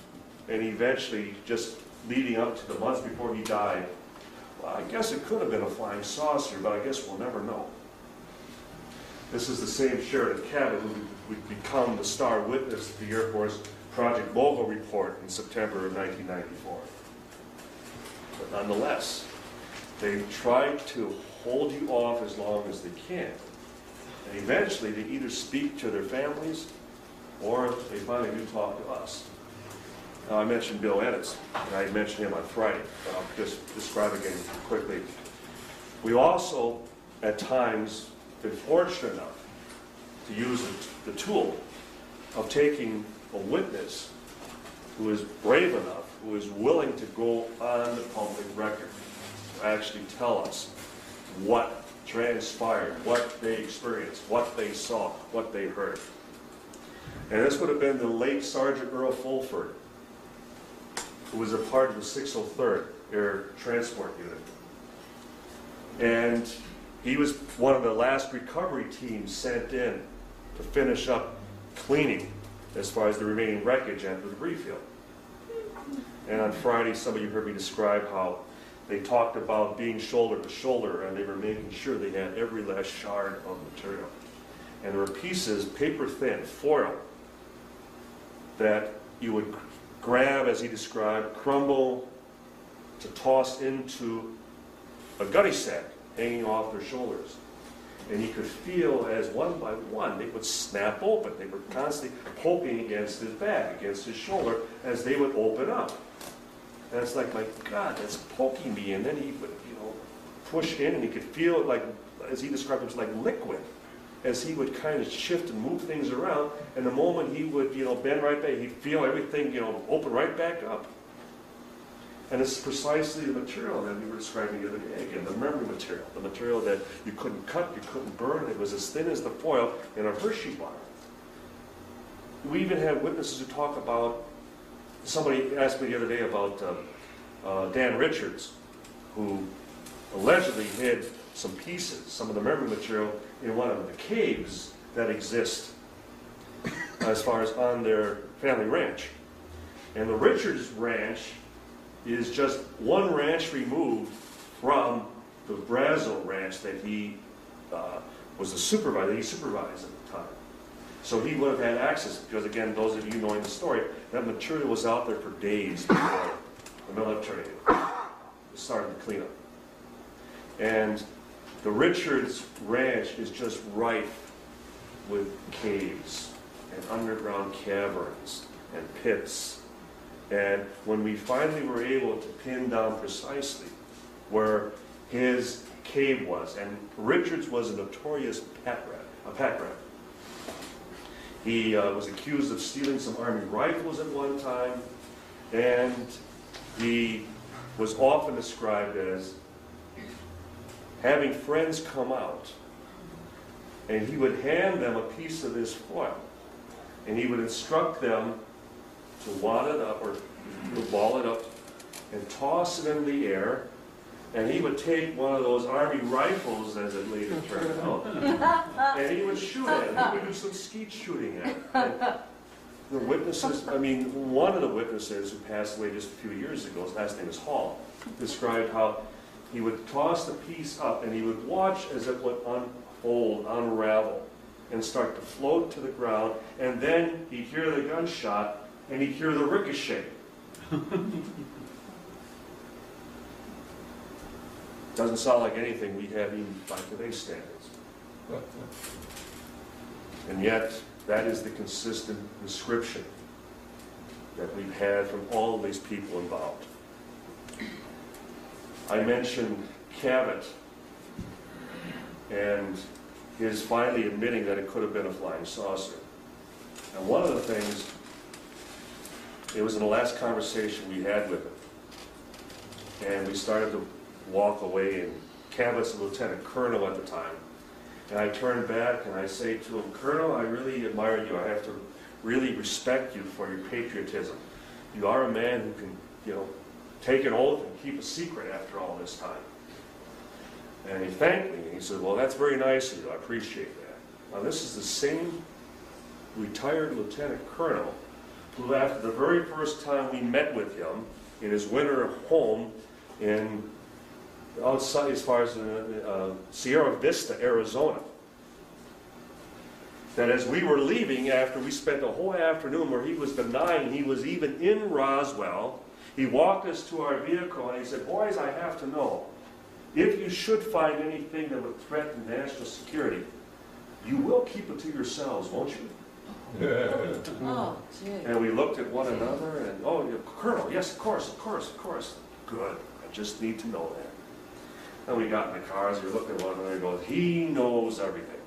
And eventually, just leading up to the months before he died, well, I guess it could have been a flying saucer, but I guess we'll never know. This is the same Sheridan Cabot who would become the star witness to the Air Force Project Mogul report in September of 1994. But nonetheless, they tried to hold you off as long as they can. And eventually, they either speak to their families or they finally do talk to us. Now, I mentioned Bill Ennis, and I mentioned him on Friday, but I'll just describe again quickly. We also, at times, been fortunate enough to use the tool of taking a witness who is brave enough, who is willing to go on the public record to actually tell us what transpired, what they experienced, what they saw, what they heard. And this would have been the late Sergeant Earl Fulford, who was a part of the 603rd Air Transport Unit. And he was one of the last recovery teams sent in to finish up cleaning as far as the remaining wreckage at the debris field. And on Friday, some of you heard me describe how they talked about being shoulder to shoulder, and they were making sure they had every last shard of material. And there were pieces, paper thin, foil, that you would grab, as he described, crumble to toss into a gunny sack hanging off their shoulders. And you could feel as one by one they would snap open. They were constantly poking against his back, against his shoulder, as they would open up. And it's like, my God, that's poking me. And then he would, push in, and he could feel it like, as he described it, was like liquid, as he would kind of shift and move things around. And the moment he would, bend right back, he'd feel everything, open right back up. And it's precisely the material that we were describing the other day. Again, the memory material, the material that you couldn't cut, you couldn't burn. It was as thin as the foil in a Hershey bar. We even had witnesses who talk about, somebody asked me the other day about Dan Richards, who allegedly hid some pieces, some of the memory material, in one of the caves that exist as far as on their family ranch. And the Richards ranch is just one ranch removed from the Brazil ranch that he was the supervisor. He supervised at the time. So he would have had access, because again, those of you knowing the story, that material was out there for days before the military started the cleanup. And the Richards Ranch is just rife with caves and underground caverns and pits. And when we finally were able to pin down precisely where his cave was, and Richards was a notorious pack rat. He was accused of stealing some Army rifles at one time, and he was often described as having friends come out, and he would hand them a piece of his foil, and he would instruct them to wad it up or ball it up and toss it in the air, and he would take one of those Army rifles, as it later turned out, and he would shoot at it. He would do some skeet shooting at it. And the witnesses, I mean, one of the witnesses who passed away just a few years ago, his last name is Hall, described how he would toss the piece up and he would watch as it would unfold, unravel, and start to float to the ground, and then he'd hear the gunshot and he'd hear the ricochet. Doesn't sound like anything we have even by today's standards. And yet, that is the consistent description that we've had from all of these people involved. I mentioned Cabot and his finally admitting that it could have been a flying saucer. And one of the things, it was in the last conversation we had with him, and we started to walk away, and Cabot's a lieutenant colonel at the time. And I turned back and I say to him, Colonel, I really admire you. I have to really respect you for your patriotism. You are a man who can, take an oath and keep a secret after all this time. And he thanked me, and he said, well, that's very nice of you. I appreciate that. Now, this is the same retired lieutenant colonel who, after the very first time we met with him in his winter home in outside as far as Sierra Vista, Arizona, that as we were leaving, after we spent a whole afternoon where he was denying he was even in Roswell, he walked us to our vehicle and he said, boys, I have to know, if you should find anything that would threaten national security, you will keep it to yourselves, won't you? Oh, gee. And we looked at one another and, oh, Colonel, yes, of course. Good, I just need to know that. And we got in the cars, we looked at one another and goes, he knows everything.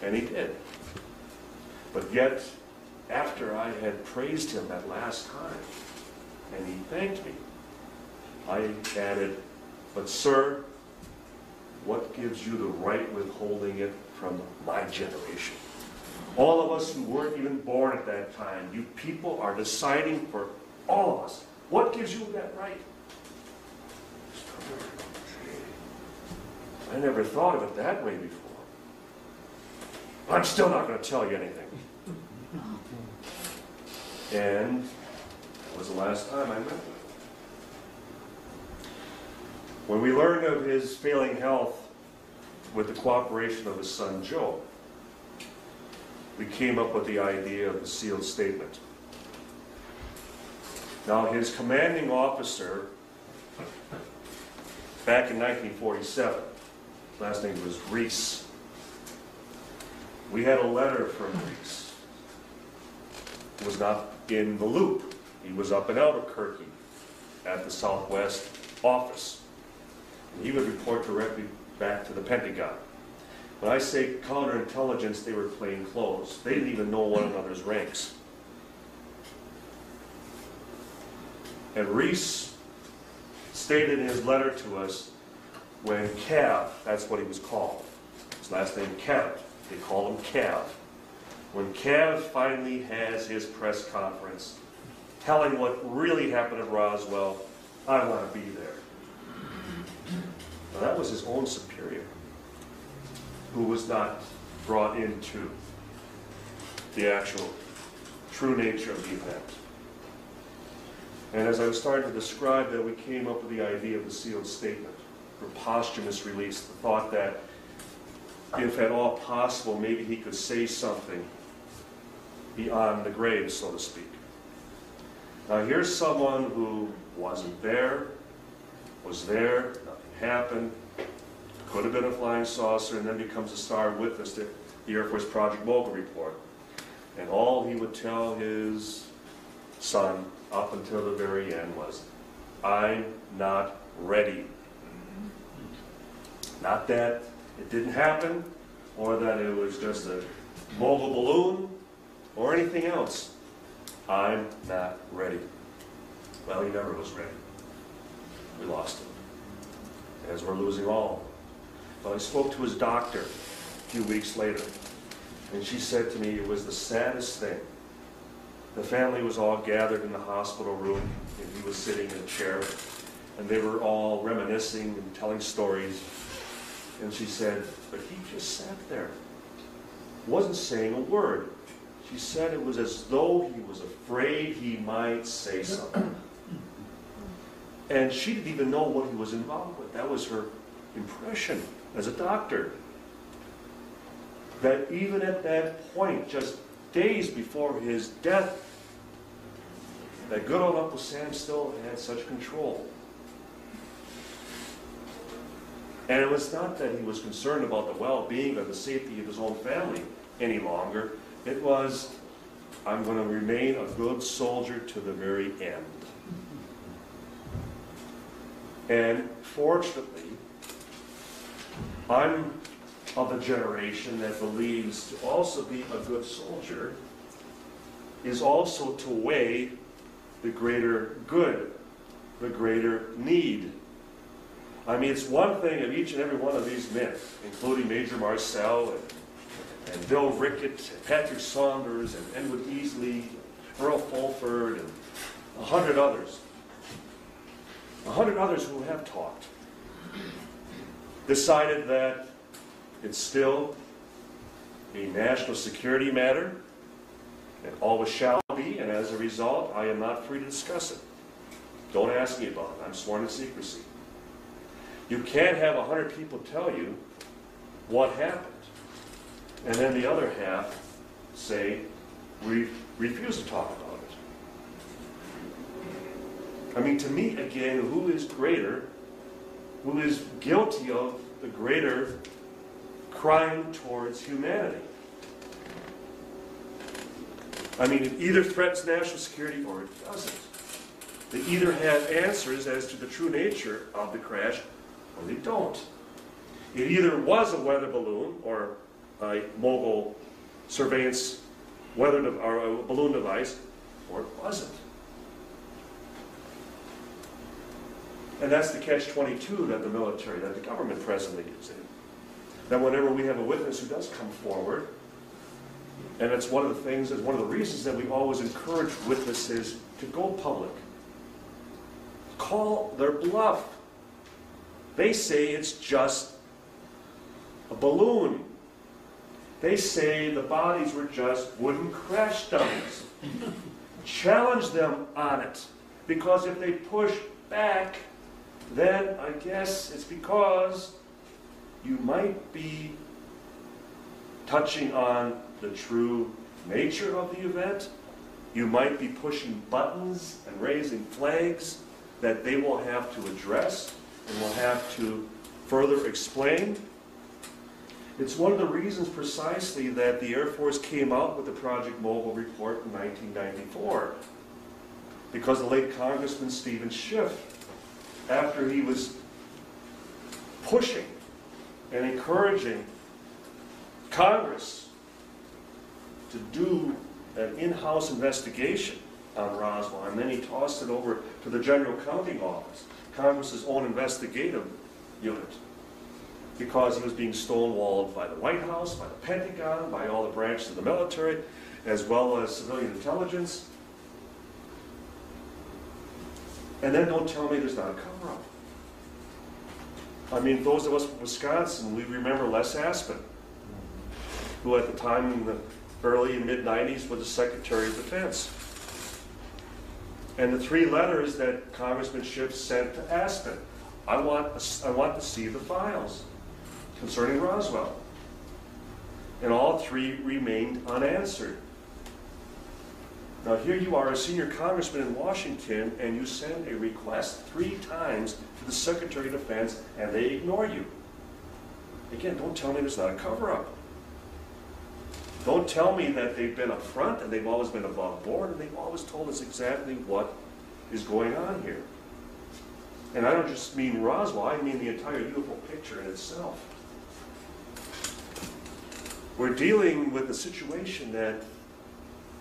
And he did. But yet, after I had praised him that last time, and he thanked me, I added, but sir, what gives you the right withholding it from my generation? All of us who weren't even born at that time, you people are deciding for all of us. What gives you that right? I never thought of it that way before. I'm still not going to tell you anything. And that was the last time I met with him. When we learned of his failing health with the cooperation of his son Joe, we came up with the idea of the sealed statement. Now, his commanding officer, back in 1947, his last name was Reese. We had a letter from Reese. He was not in the loop. He was up in Albuquerque at the Southwest office. And he would report directly back to the Pentagon. When I say counterintelligence, they were plain clothes. They didn't even know one another's ranks. And Reese stated in his letter to us, when Cav, that's what he was called, his last name Cav, they call him Cav. When Cav finally has his press conference, telling what really happened at Roswell, I want to be there. Now that was his own superior, who was not brought into the actual true nature of the event. And as I was starting to describe that, we came up with the idea of the sealed statement, or posthumous release, the thought that if at all possible, maybe he could say something beyond the grave, so to speak. Now here's someone who wasn't there, was there, nothing happened, could have been a flying saucer, and then becomes a star witness to the Air Force Project Mogul report. And all he would tell his son up until the very end was, I'm not ready. Not that it didn't happen, or that it was just a Mogul balloon, or anything else. I'm not ready. Well, he never was ready. We lost him, as we're losing all. Well, I spoke to his doctor a few weeks later, and she said to me it was the saddest thing. The family was all gathered in the hospital room, and he was sitting in a chair, and they were all reminiscing and telling stories. And she said, but he just sat there, wasn't saying a word. She said it was as though he was afraid he might say something. And she didn't even know what he was involved with. That was her impression as a doctor. That even at that point, just days before his death, that good old Uncle Sam still had such control. And it was not that he was concerned about the well-being or the safety of his own family any longer. It was, I'm going to remain a good soldier to the very end. And fortunately, I'm of a generation that believes to also be a good soldier is also to weigh the greater good, the greater need. I mean, it's one thing of each and every one of these men, including Major Marcel and Bill Rickett, and Patrick Saunders, and Edward Easley, Earl Fulford, and 100 others. 100 others who have talked, decided that it's still a national security matter, and always shall be, and as a result, I am not free to discuss it. Don't ask me about it. I'm sworn to secrecy. You can't have 100 people tell you what happened, and then the other half say, we refuse to talk about it. I mean, to me, again, who is greater, who is guilty of the greater crime towards humanity? I mean, it either threatens national security or it doesn't. They either have answers as to the true nature of the crash or they don't. It either was a weather balloon or a mobile surveillance or a balloon device, or it wasn't. And that's the catch-22 that the military, that the government presently is in. That whenever we have a witness who does come forward, and it's one of the things, it's one of the reasons that we always encourage witnesses to go public. Call their bluff. They say it's just a balloon. They say the bodies were just wooden crash dummies. Challenge them on it. Because if they push back, then I guess it's because you might be touching on the true nature of the event. You might be pushing buttons and raising flags that they will have to address and will have to further explain. It's one of the reasons precisely that the Air Force came out with the Project Mogul report in 1994. Because the late Congressman Stephen Schiff, after he was pushing and encouraging Congress to do an in-house investigation on Roswell, and then he tossed it over to the General Accounting Office, Congress's own investigative unit, because he was being stonewalled by the White House, by the Pentagon, by all the branches of the military, as well as civilian intelligence. And then don't tell me there's not a cover-up. I mean, those of us from Wisconsin, we remember Les Aspin, who at the time in the early and mid-90s was the Secretary of Defense. And the 3 letters that Congressman Schiff sent to Aspen. I want to see the files concerning Roswell. And all 3 remained unanswered. Now here you are, a senior congressman in Washington, and you send a request 3 times to the Secretary of Defense, and they ignore you. Again, don't tell me there's not a cover-up. Don't tell me that they've been up front and they've always been above board and they've always told us exactly what is going on here. And I don't just mean Roswell, I mean the entire UFO picture in itself. We're dealing with a situation that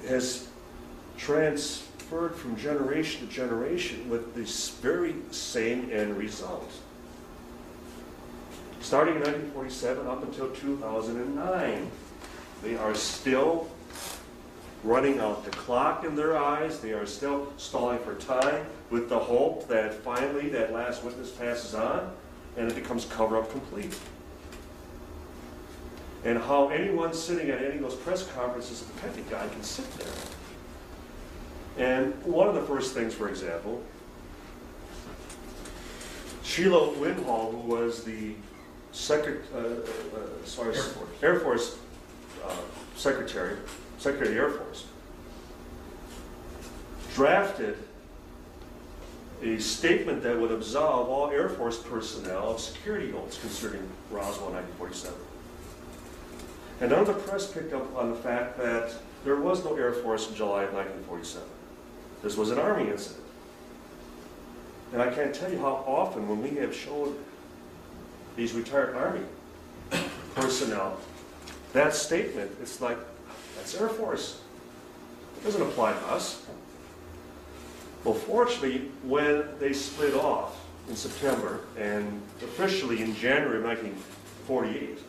has transferred from generation to generation with this very same end result. Starting in 1947 up until 2009, they are still running out the clock in their eyes. They are still stalling for time with the hope that finally that last witness passes on and it becomes cover-up complete. And how anyone sitting at any of those press conferences at the Pentagon can sit there. And one of the first things, for example, Sheila Winhall, who was the Air Force Secretary of the Air Force, drafted a statement that would absolve all Air Force personnel of security oaths concerning Roswell in 1947. And none of the press picked up on the fact that there was no Air Force in July of 1947. This was an Army incident. And I can't tell you how often when we have shown these retired Army personnel that statement, it's like, that's Air Force. It doesn't apply to us. Well, fortunately, when they split off in September and officially in January of 1948,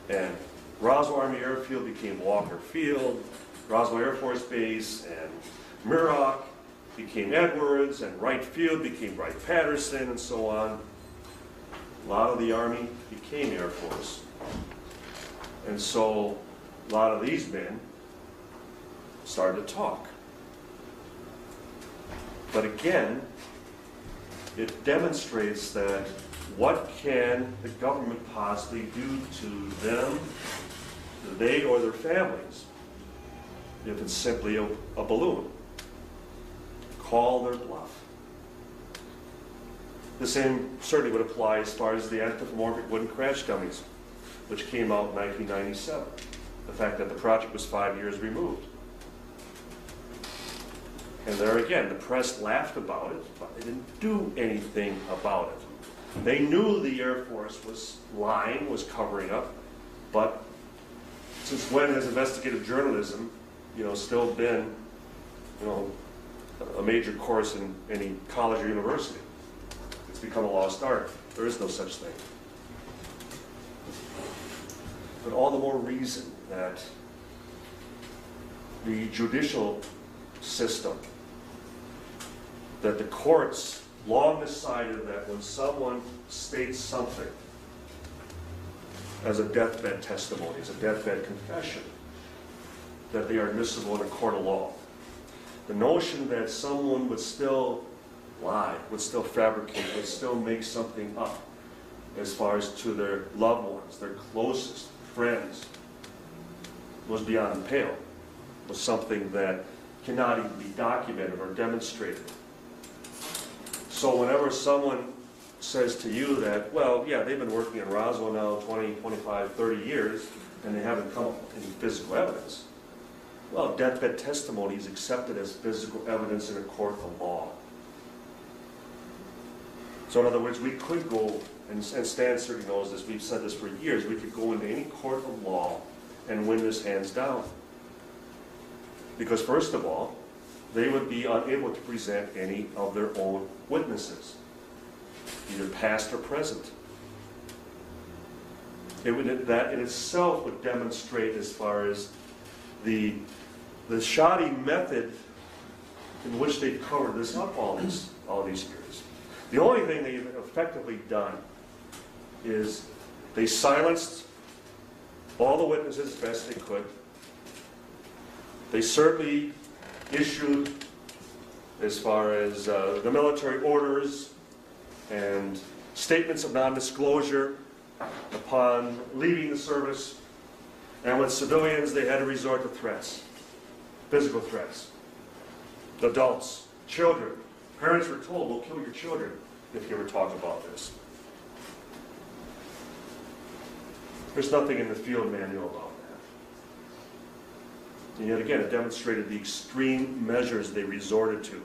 and Roswell Army Airfield became Walker Field, Roswell Air Force Base and Muroc became Edwards, and Wright Field became Wright-Patterson, and so on. A lot of the Army became Air Force. And so a lot of these men started to talk. But again, it demonstrates that what can the government possibly do to them, to they or their families, if it's simply a balloon? Call their bluff. The same certainly would apply as far as the anthropomorphic wooden crash dummies, which came out in 1997. The fact that the project was 5 years removed. And there again, the press laughed about it, but they didn't do anything about it. They knew the Air Force was lying, was covering up, but since when has investigative journalism, still been, a major course in any college or university? It's become a lost art. There is no such thing. But all the more reason that the judicial system, that the courts long decided that when someone states something as a deathbed testimony, as a deathbed confession, that they are admissible in a court of law. The notion that someone would still lie, would still fabricate, would still make something up as far as to their loved ones, their closest friends, was beyond the pale, was something that cannot even be documented or demonstrated. So whenever someone says to you that, well, yeah, they've been working in Roswell now 20, 25, 30 years, and they haven't come up with any physical evidence, well, deathbed testimony is accepted as physical evidence in a court of law. So in other words, we could go, and Stan certainly knows this, we've said this for years, we could go into any court of law and win this hands down. Because first of all, they would be unable to present any of their own witnesses, either past or present. That in itself would demonstrate as far as the shoddy method in which they've covered this up all these years. The only thing they've effectively done is they silenced all the witnesses as best they could. They certainly issued as far as the military orders and statements of non-disclosure upon leaving the service. And with civilians, they had to resort to threats, physical threats. Adults, children. Parents were told, we'll kill your children if you ever talk about this. There's nothing in the field manual about that. And yet again, it demonstrated the extreme measures they resorted to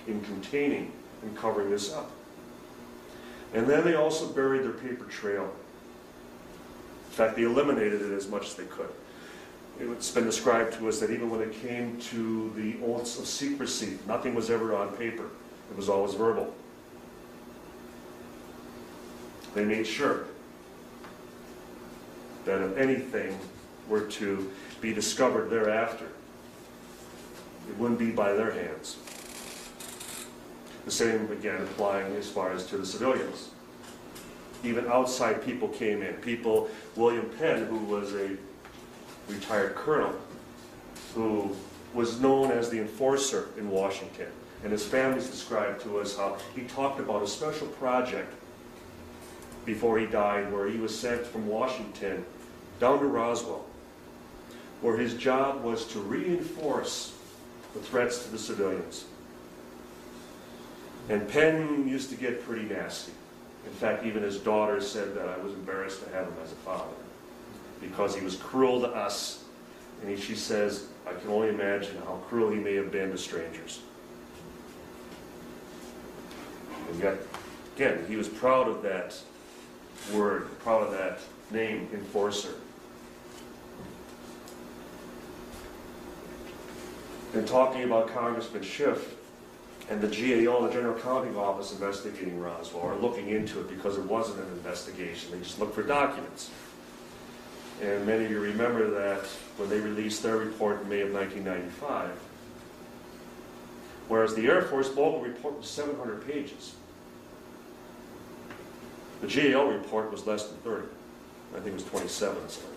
in containing and covering this up. And then they also buried their paper trail. In fact, they eliminated it as much as they could. It's been described to us that even when it came to the oaths of secrecy, nothing was ever on paper. It was always verbal. They made sure that if anything were to be discovered thereafter, it wouldn't be by their hands. The same, again, applying as far as to the civilians. Even outside people came in. People, William Penn, who was a retired colonel, who was known as the enforcer in Washington. And his family's described to us how he talked about a special project before he died, where he was sent from Washington down to Roswell, where his job was to reinforce the threats to the civilians. And Penn used to get pretty nasty. In fact, even his daughter said that I was embarrassed to have him as a father because he was cruel to us. And she says, I can only imagine how cruel he may have been to strangers. And yet, again, he was proud of that word, proud of that name, enforcer. And talking about Congressman Schiff and the GAO, the General Accounting Office, investigating Roswell, or looking into it because it wasn't an investigation. They just looked for documents. And many of you remember that when they released their report in May of 1995, whereas the Air Force local report was 700 pages. The GAO report was less than 30. I think it was 27 or something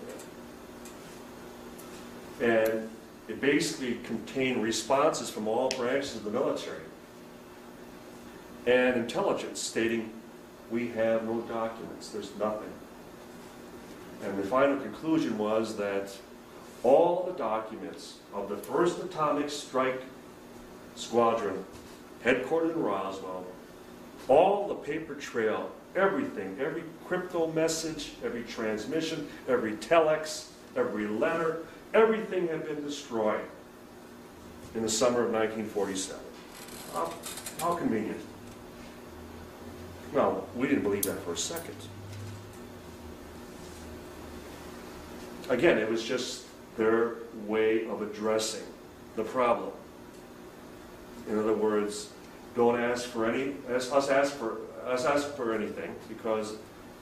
like that. And it basically contained responses from all branches of the military and intelligence stating, we have no documents, there's nothing. And the final conclusion was that all the documents of the 1st Atomic Strike Squadron, headquartered in Roswell, all the paper trail, everything, every crypto message, every transmission, every telex, every letter, everything had been destroyed in the summer of 1947. How convenient. Well, we didn't believe that for a second. Again, it was just their way of addressing the problem. In other words, don't ask for ask for anything because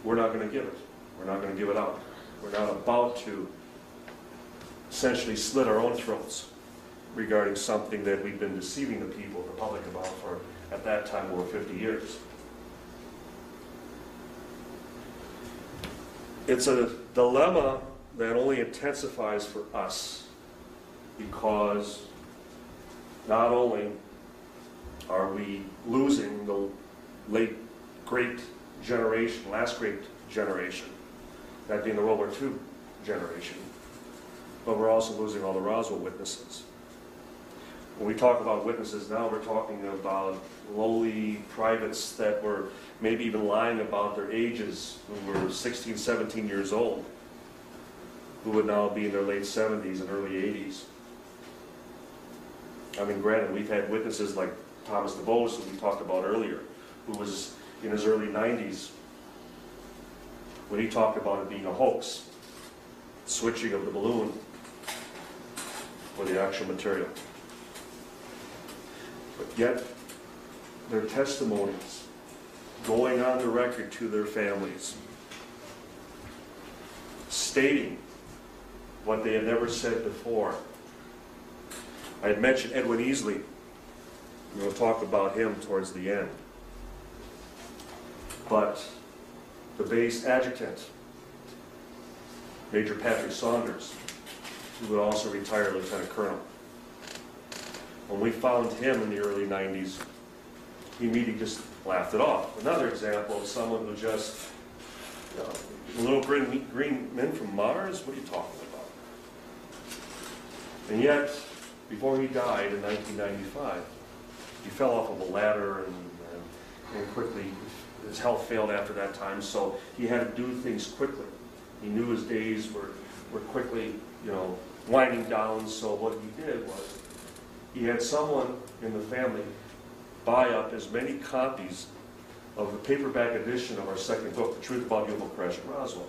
we're not going to give it. We're not going to give it out. We're not about to essentially slit our own throats regarding something that we've been deceiving the people, the public, about for, at that time, over 50 years. It's a dilemma that only intensifies for us because not only are we losing the last great generation, that being the World War II generation, but we're also losing all the Roswell witnesses. When we talk about witnesses now, we're talking about lowly privates that were maybe even lying about their ages, who were 16, 17 years old, who would now be in their late 70s and early 80s. I mean, granted, we've had witnesses like Thomas DeBose, who we talked about earlier, who was in his early 90s when he talked about it being a hoax, switching of the balloon for the actual material. But yet, their testimonies, going on the record to their families, stating what they had never said before. I had mentioned Edwin Easley. We'll talk about him towards the end. But the base adjutant, Major Patrick Saunders, who would also retire Lieutenant Colonel, When we found him in the early 90s, he immediately just laughed it off. Another example of someone who just, you know, little green men from Mars? What are you talking about? And yet, before he died in 1995, he fell off of a ladder and quickly, his health failed after that time, so he had to do things quickly. He knew his days were quickly, you know, winding down, so what he did was he had someone in the family buy up as many copies of the paperback edition of our second book, The Truth About UFO Crash at Roswell.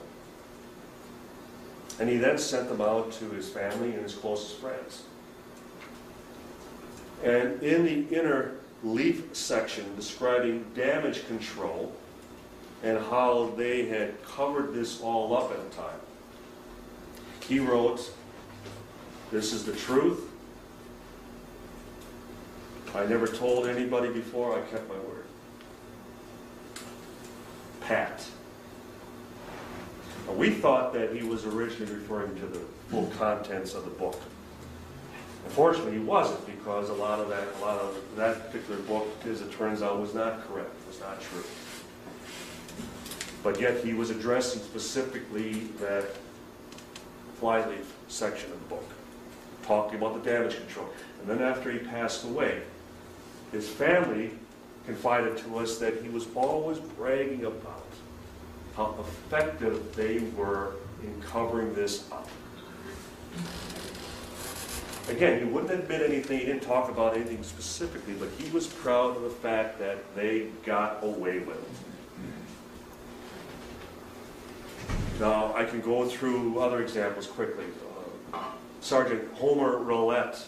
And he then sent them out to his family and his closest friends. And in the inner leaf section describing damage control and how they had covered this all up at the time, he wrote, "This is the truth. I never told anybody before. I kept my word. Pat." Now, we thought that he was originally referring to the full contents of the book. Unfortunately, he wasn't, because a lot of that particular book, as it turns out, was not correct, was not true. But yet he was addressing specifically that flyleaf section of the book, talking about the damage control. And then after he passed away, his family confided to us that he was always bragging about how effective they were in covering this up. Again, he wouldn't admit anything, he didn't talk about anything specifically, but he was proud of the fact that they got away with it. Now, I can go through other examples quickly. Sergeant Homer Roulette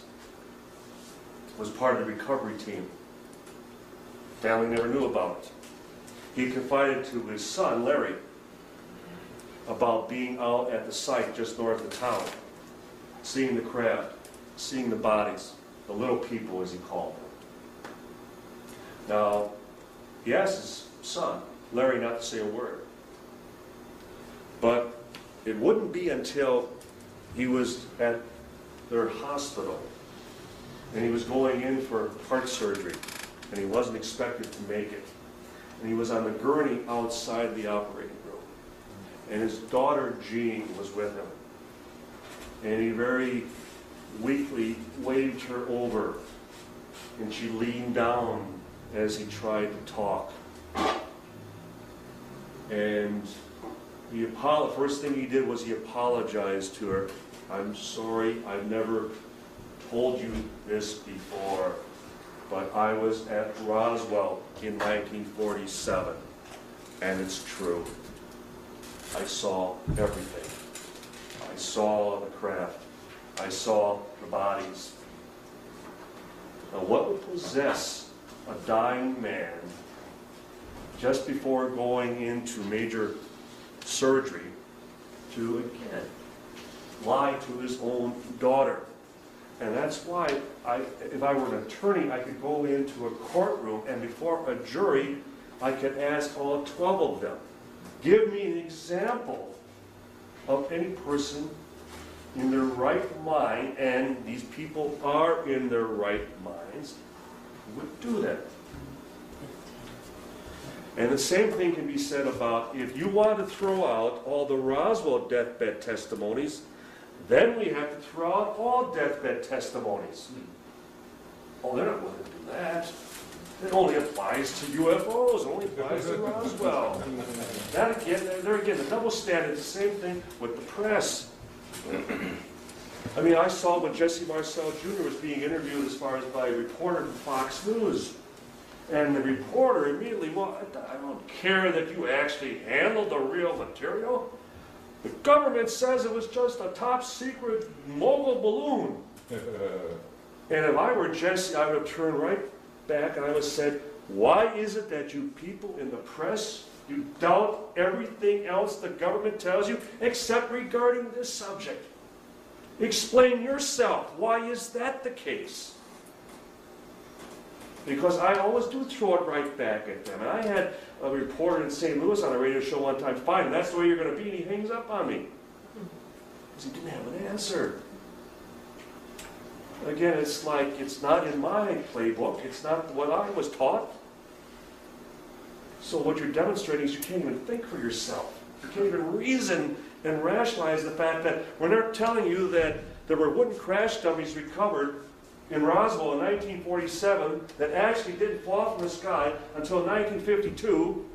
was part of the recovery team. Family never knew about it. He confided to his son, Larry, about being out at the site just north of town, seeing the craft, seeing the bodies, the little people, as he called them. Now, he asked his son, Larry, not to say a word. But it wouldn't be until he was at their hospital and he was going in for heart surgery and he wasn't expected to make it. And he was on the gurney outside the operating room. And his daughter, Jean, was with him. And he very weakly waved her over, and she leaned down as he tried to talk. And first thing he did was he apologized to her. "I'm sorry, I've never told you this before, but I was at Roswell in 1947, and it's true. I saw everything. I saw the craft. I saw the bodies." Now, what would possess a dying man just before going into major surgery to, again, lie to his own daughter? And that's why, if I were an attorney, I could go into a courtroom and before a jury, I could ask all 12 of them, give me an example of any person in their right mind, and these people are in their right minds, who would do that. And the same thing can be said about, if you want to throw out all the Roswell deathbed testimonies, then we have to throw out all deathbed testimonies. Oh, they're not going to do that. It only applies to UFOs. It only applies to Roswell. That again, there again, the double standard. The same thing with the press. I mean, I saw when Jesse Marcel Jr. was being interviewed as far as by a reporter from Fox News. And the reporter immediately, well, I don't care that you actually handled the real material. The government says it was just a top secret mogul balloon. And if I were Jesse, I would have turned right back and I would have said, why is it that you people in the press, you doubt everything else the government tells you except regarding this subject? Explain yourself. Why is that the case? Because I always do throw it right back at them. And I had a reporter in St. Louis on a radio show one time, fine, that's the way you're going to be, and he hangs up on me. Because he didn't have an answer. Again, it's like, it's not in my playbook. It's not what I was taught. So what you're demonstrating is you can't even think for yourself. You can't even reason and rationalize the fact that when they're telling you that there were wooden crash dummies recovered in Roswell in 1947 that actually didn't fall from the sky until 1952,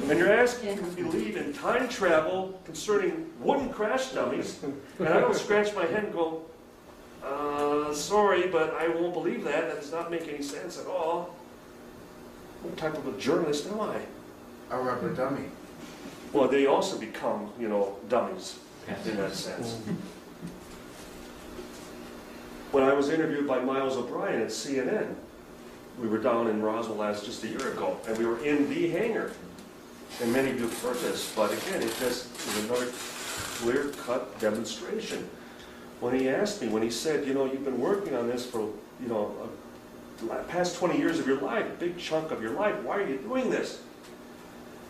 and you're asking to believe in time travel concerning wooden crash dummies, and I don't scratch my head and go, sorry, but I won't believe that. That does not make any sense at all. What type of a journalist am I? A rubber dummy. Well, they also become, dummies in that sense. When I was interviewed by Miles O'Brien at CNN, we were down in Roswell just a year ago, and we were in the hangar. And many of you have heard this, but again, it just is another clear-cut demonstration. When he asked me, when he said, you've been working on this for, the past 20 years of your life, a big chunk of your life, why are you doing this?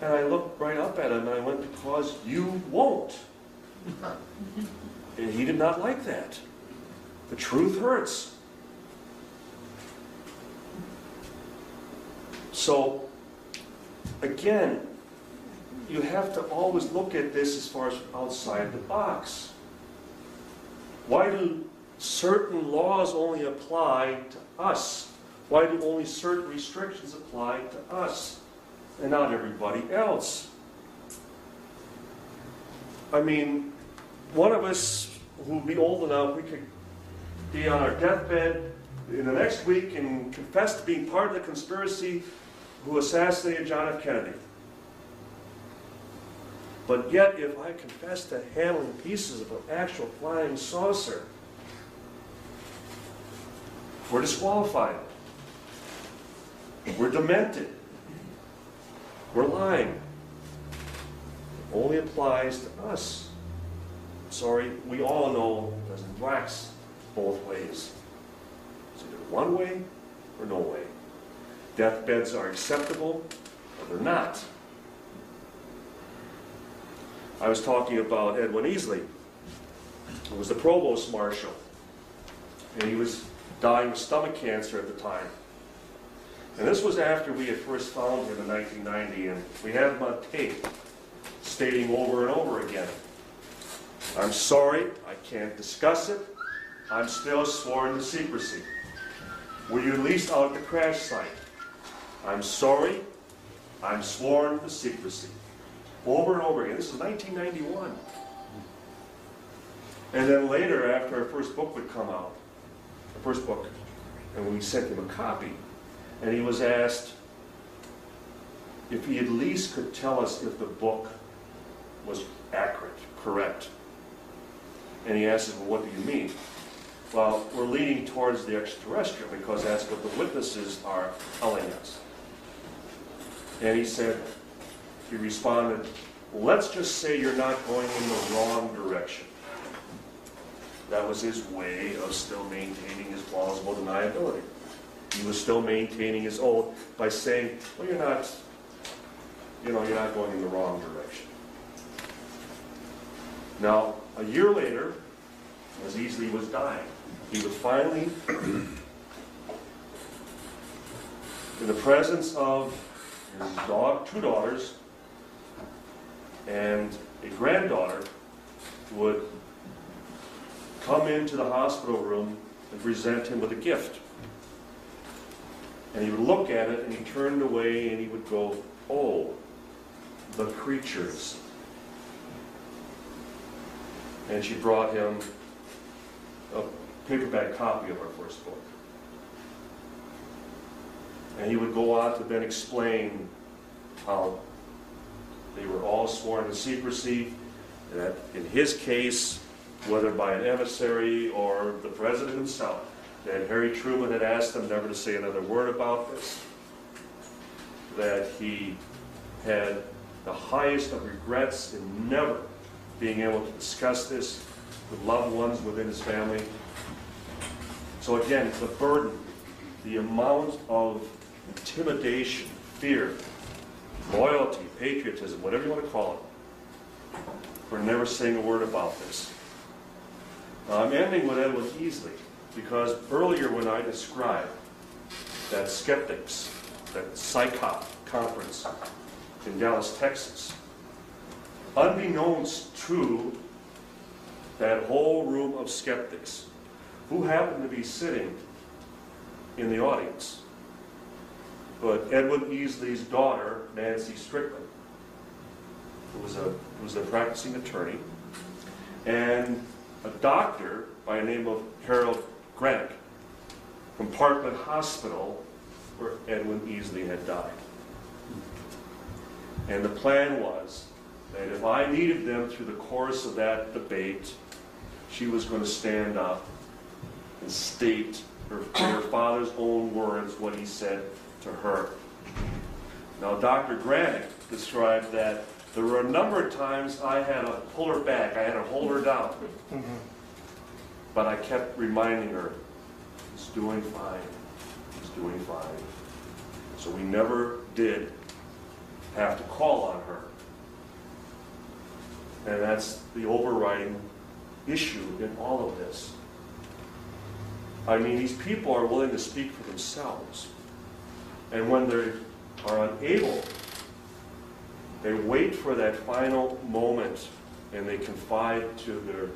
And I looked right up at him and I went, because you won't. And he did not like that. The truth hurts. So, again, you have to always look at this as far as outside the box. Why do certain laws only apply to us? Why do only certain restrictions apply to us and not everybody else? I mean, one of us who would be old enough, we could be on our deathbed in the next week and confess to being part of the conspiracy who assassinated John F. Kennedy. But yet, if I confess to handling pieces of an actual flying saucer, we're disqualified. We're demented. We're lying. It only applies to us. Sorry, we all know it doesn't wax both ways. It's either one way or no way. Deathbeds are acceptable or they're not. I was talking about Edwin Easley, who was the provost marshal, and he was dying of stomach cancer at the time. And this was after we had first found him in 1990, and we had him on tape stating over and over again, "I'm sorry, I can't discuss it. I'm still sworn to secrecy. Were you at least out at the crash site? I'm sorry, I'm sworn to secrecy." Over and over again. This is 1991. And then later, after our first book would come out, the first book, and we sent him a copy, and he was asked if he at least could tell us if the book was accurate, correct. And he asked us, "Well, what do you mean?" "Well, we're leaning towards the extraterrestrial because that's what the witnesses are telling us." And he responded, "Let's just say you're not going in the wrong direction." That was his way of still maintaining his plausible deniability. He was still maintaining his oath by saying, "Well, you're not going in the wrong direction." Now, a year later, as Easley was dying, he was finally, in the presence of his two daughters, and a granddaughter, would come into the hospital room and present him with a gift. And he would look at it and he turned away and he would go, "Oh, the creatures." And she brought him a paperback copy of our first book. And he would go on to then explain how they were all sworn to secrecy, that in his case, whether by an emissary or the president himself, that Harry Truman had asked him never to say another word about this, that he had the highest of regrets in never being able to discuss this with loved ones within his family. So again, the burden, the amount of intimidation, fear, loyalty, patriotism, whatever you want to call it, for never saying a word about this. I'm ending with Edwin Easley, because earlier when I described that skeptics, that psychop conference in Dallas, Texas, unbeknownst to that whole room of skeptics, who happened to be sitting in the audience, but Edwin Easley's daughter, Nancy Strickland, who was a practicing attorney, and a doctor by the name of Harold Granick from Parkland Hospital, where Edwin Easley had died. And the plan was that if I needed them through the course of that debate, she was going to stand up and state her father's own words, what he said to her. Now, Dr. Granick described that there were a number of times I had to pull her back, I had to hold her down. But I kept reminding her, he's doing fine, he's doing fine. So we never did have to call on her. And that's the overriding issue in all of this. I mean, these people are willing to speak for themselves. And when they are unable, they wait for that final moment and they confide to their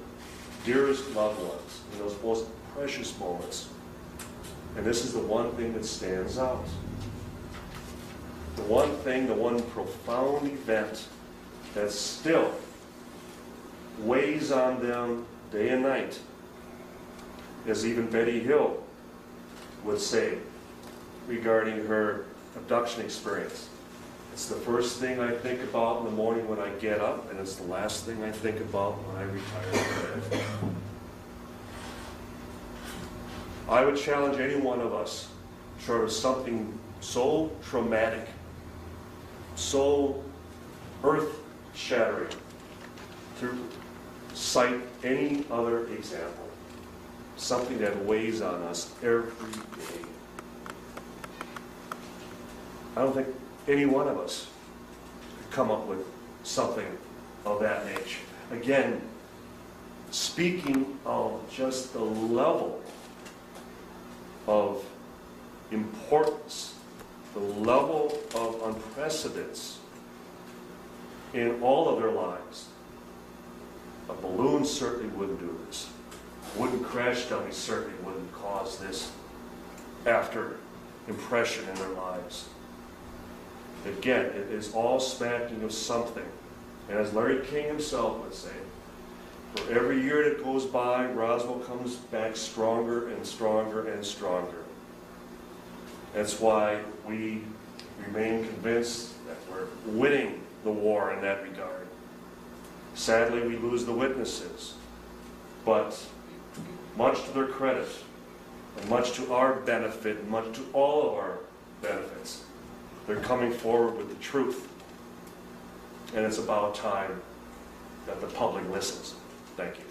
dearest loved ones in those most precious moments. And this is the one thing that stands out. The one thing, the one profound event that still weighs on them day and night, as even Betty Hill would say regarding her abduction experience. It's the first thing I think about in the morning when I get up, and it's the last thing I think about when I retire from bed. I would challenge any one of us, short of something so traumatic, so earth-shattering, to cite any other example. Something that weighs on us every day. I don't think any one of us could come up with something of that nature. Again, speaking of just the level of importance, the level of unprecedented in all of their lives. A balloon certainly wouldn't do this. Wooden crash dummy certainly wouldn't cause this after impression in their lives. Again, it is all smacking of something. And as Larry King himself would say, for every year that goes by, Roswell comes back stronger and stronger and stronger. That's why we remain convinced that we're winning the war in that regard. Sadly, we lose the witnesses. But much to their credit, and much to our benefit, and much to all of our benefits, they're coming forward with the truth. And it's about time that the public listens. Thank you.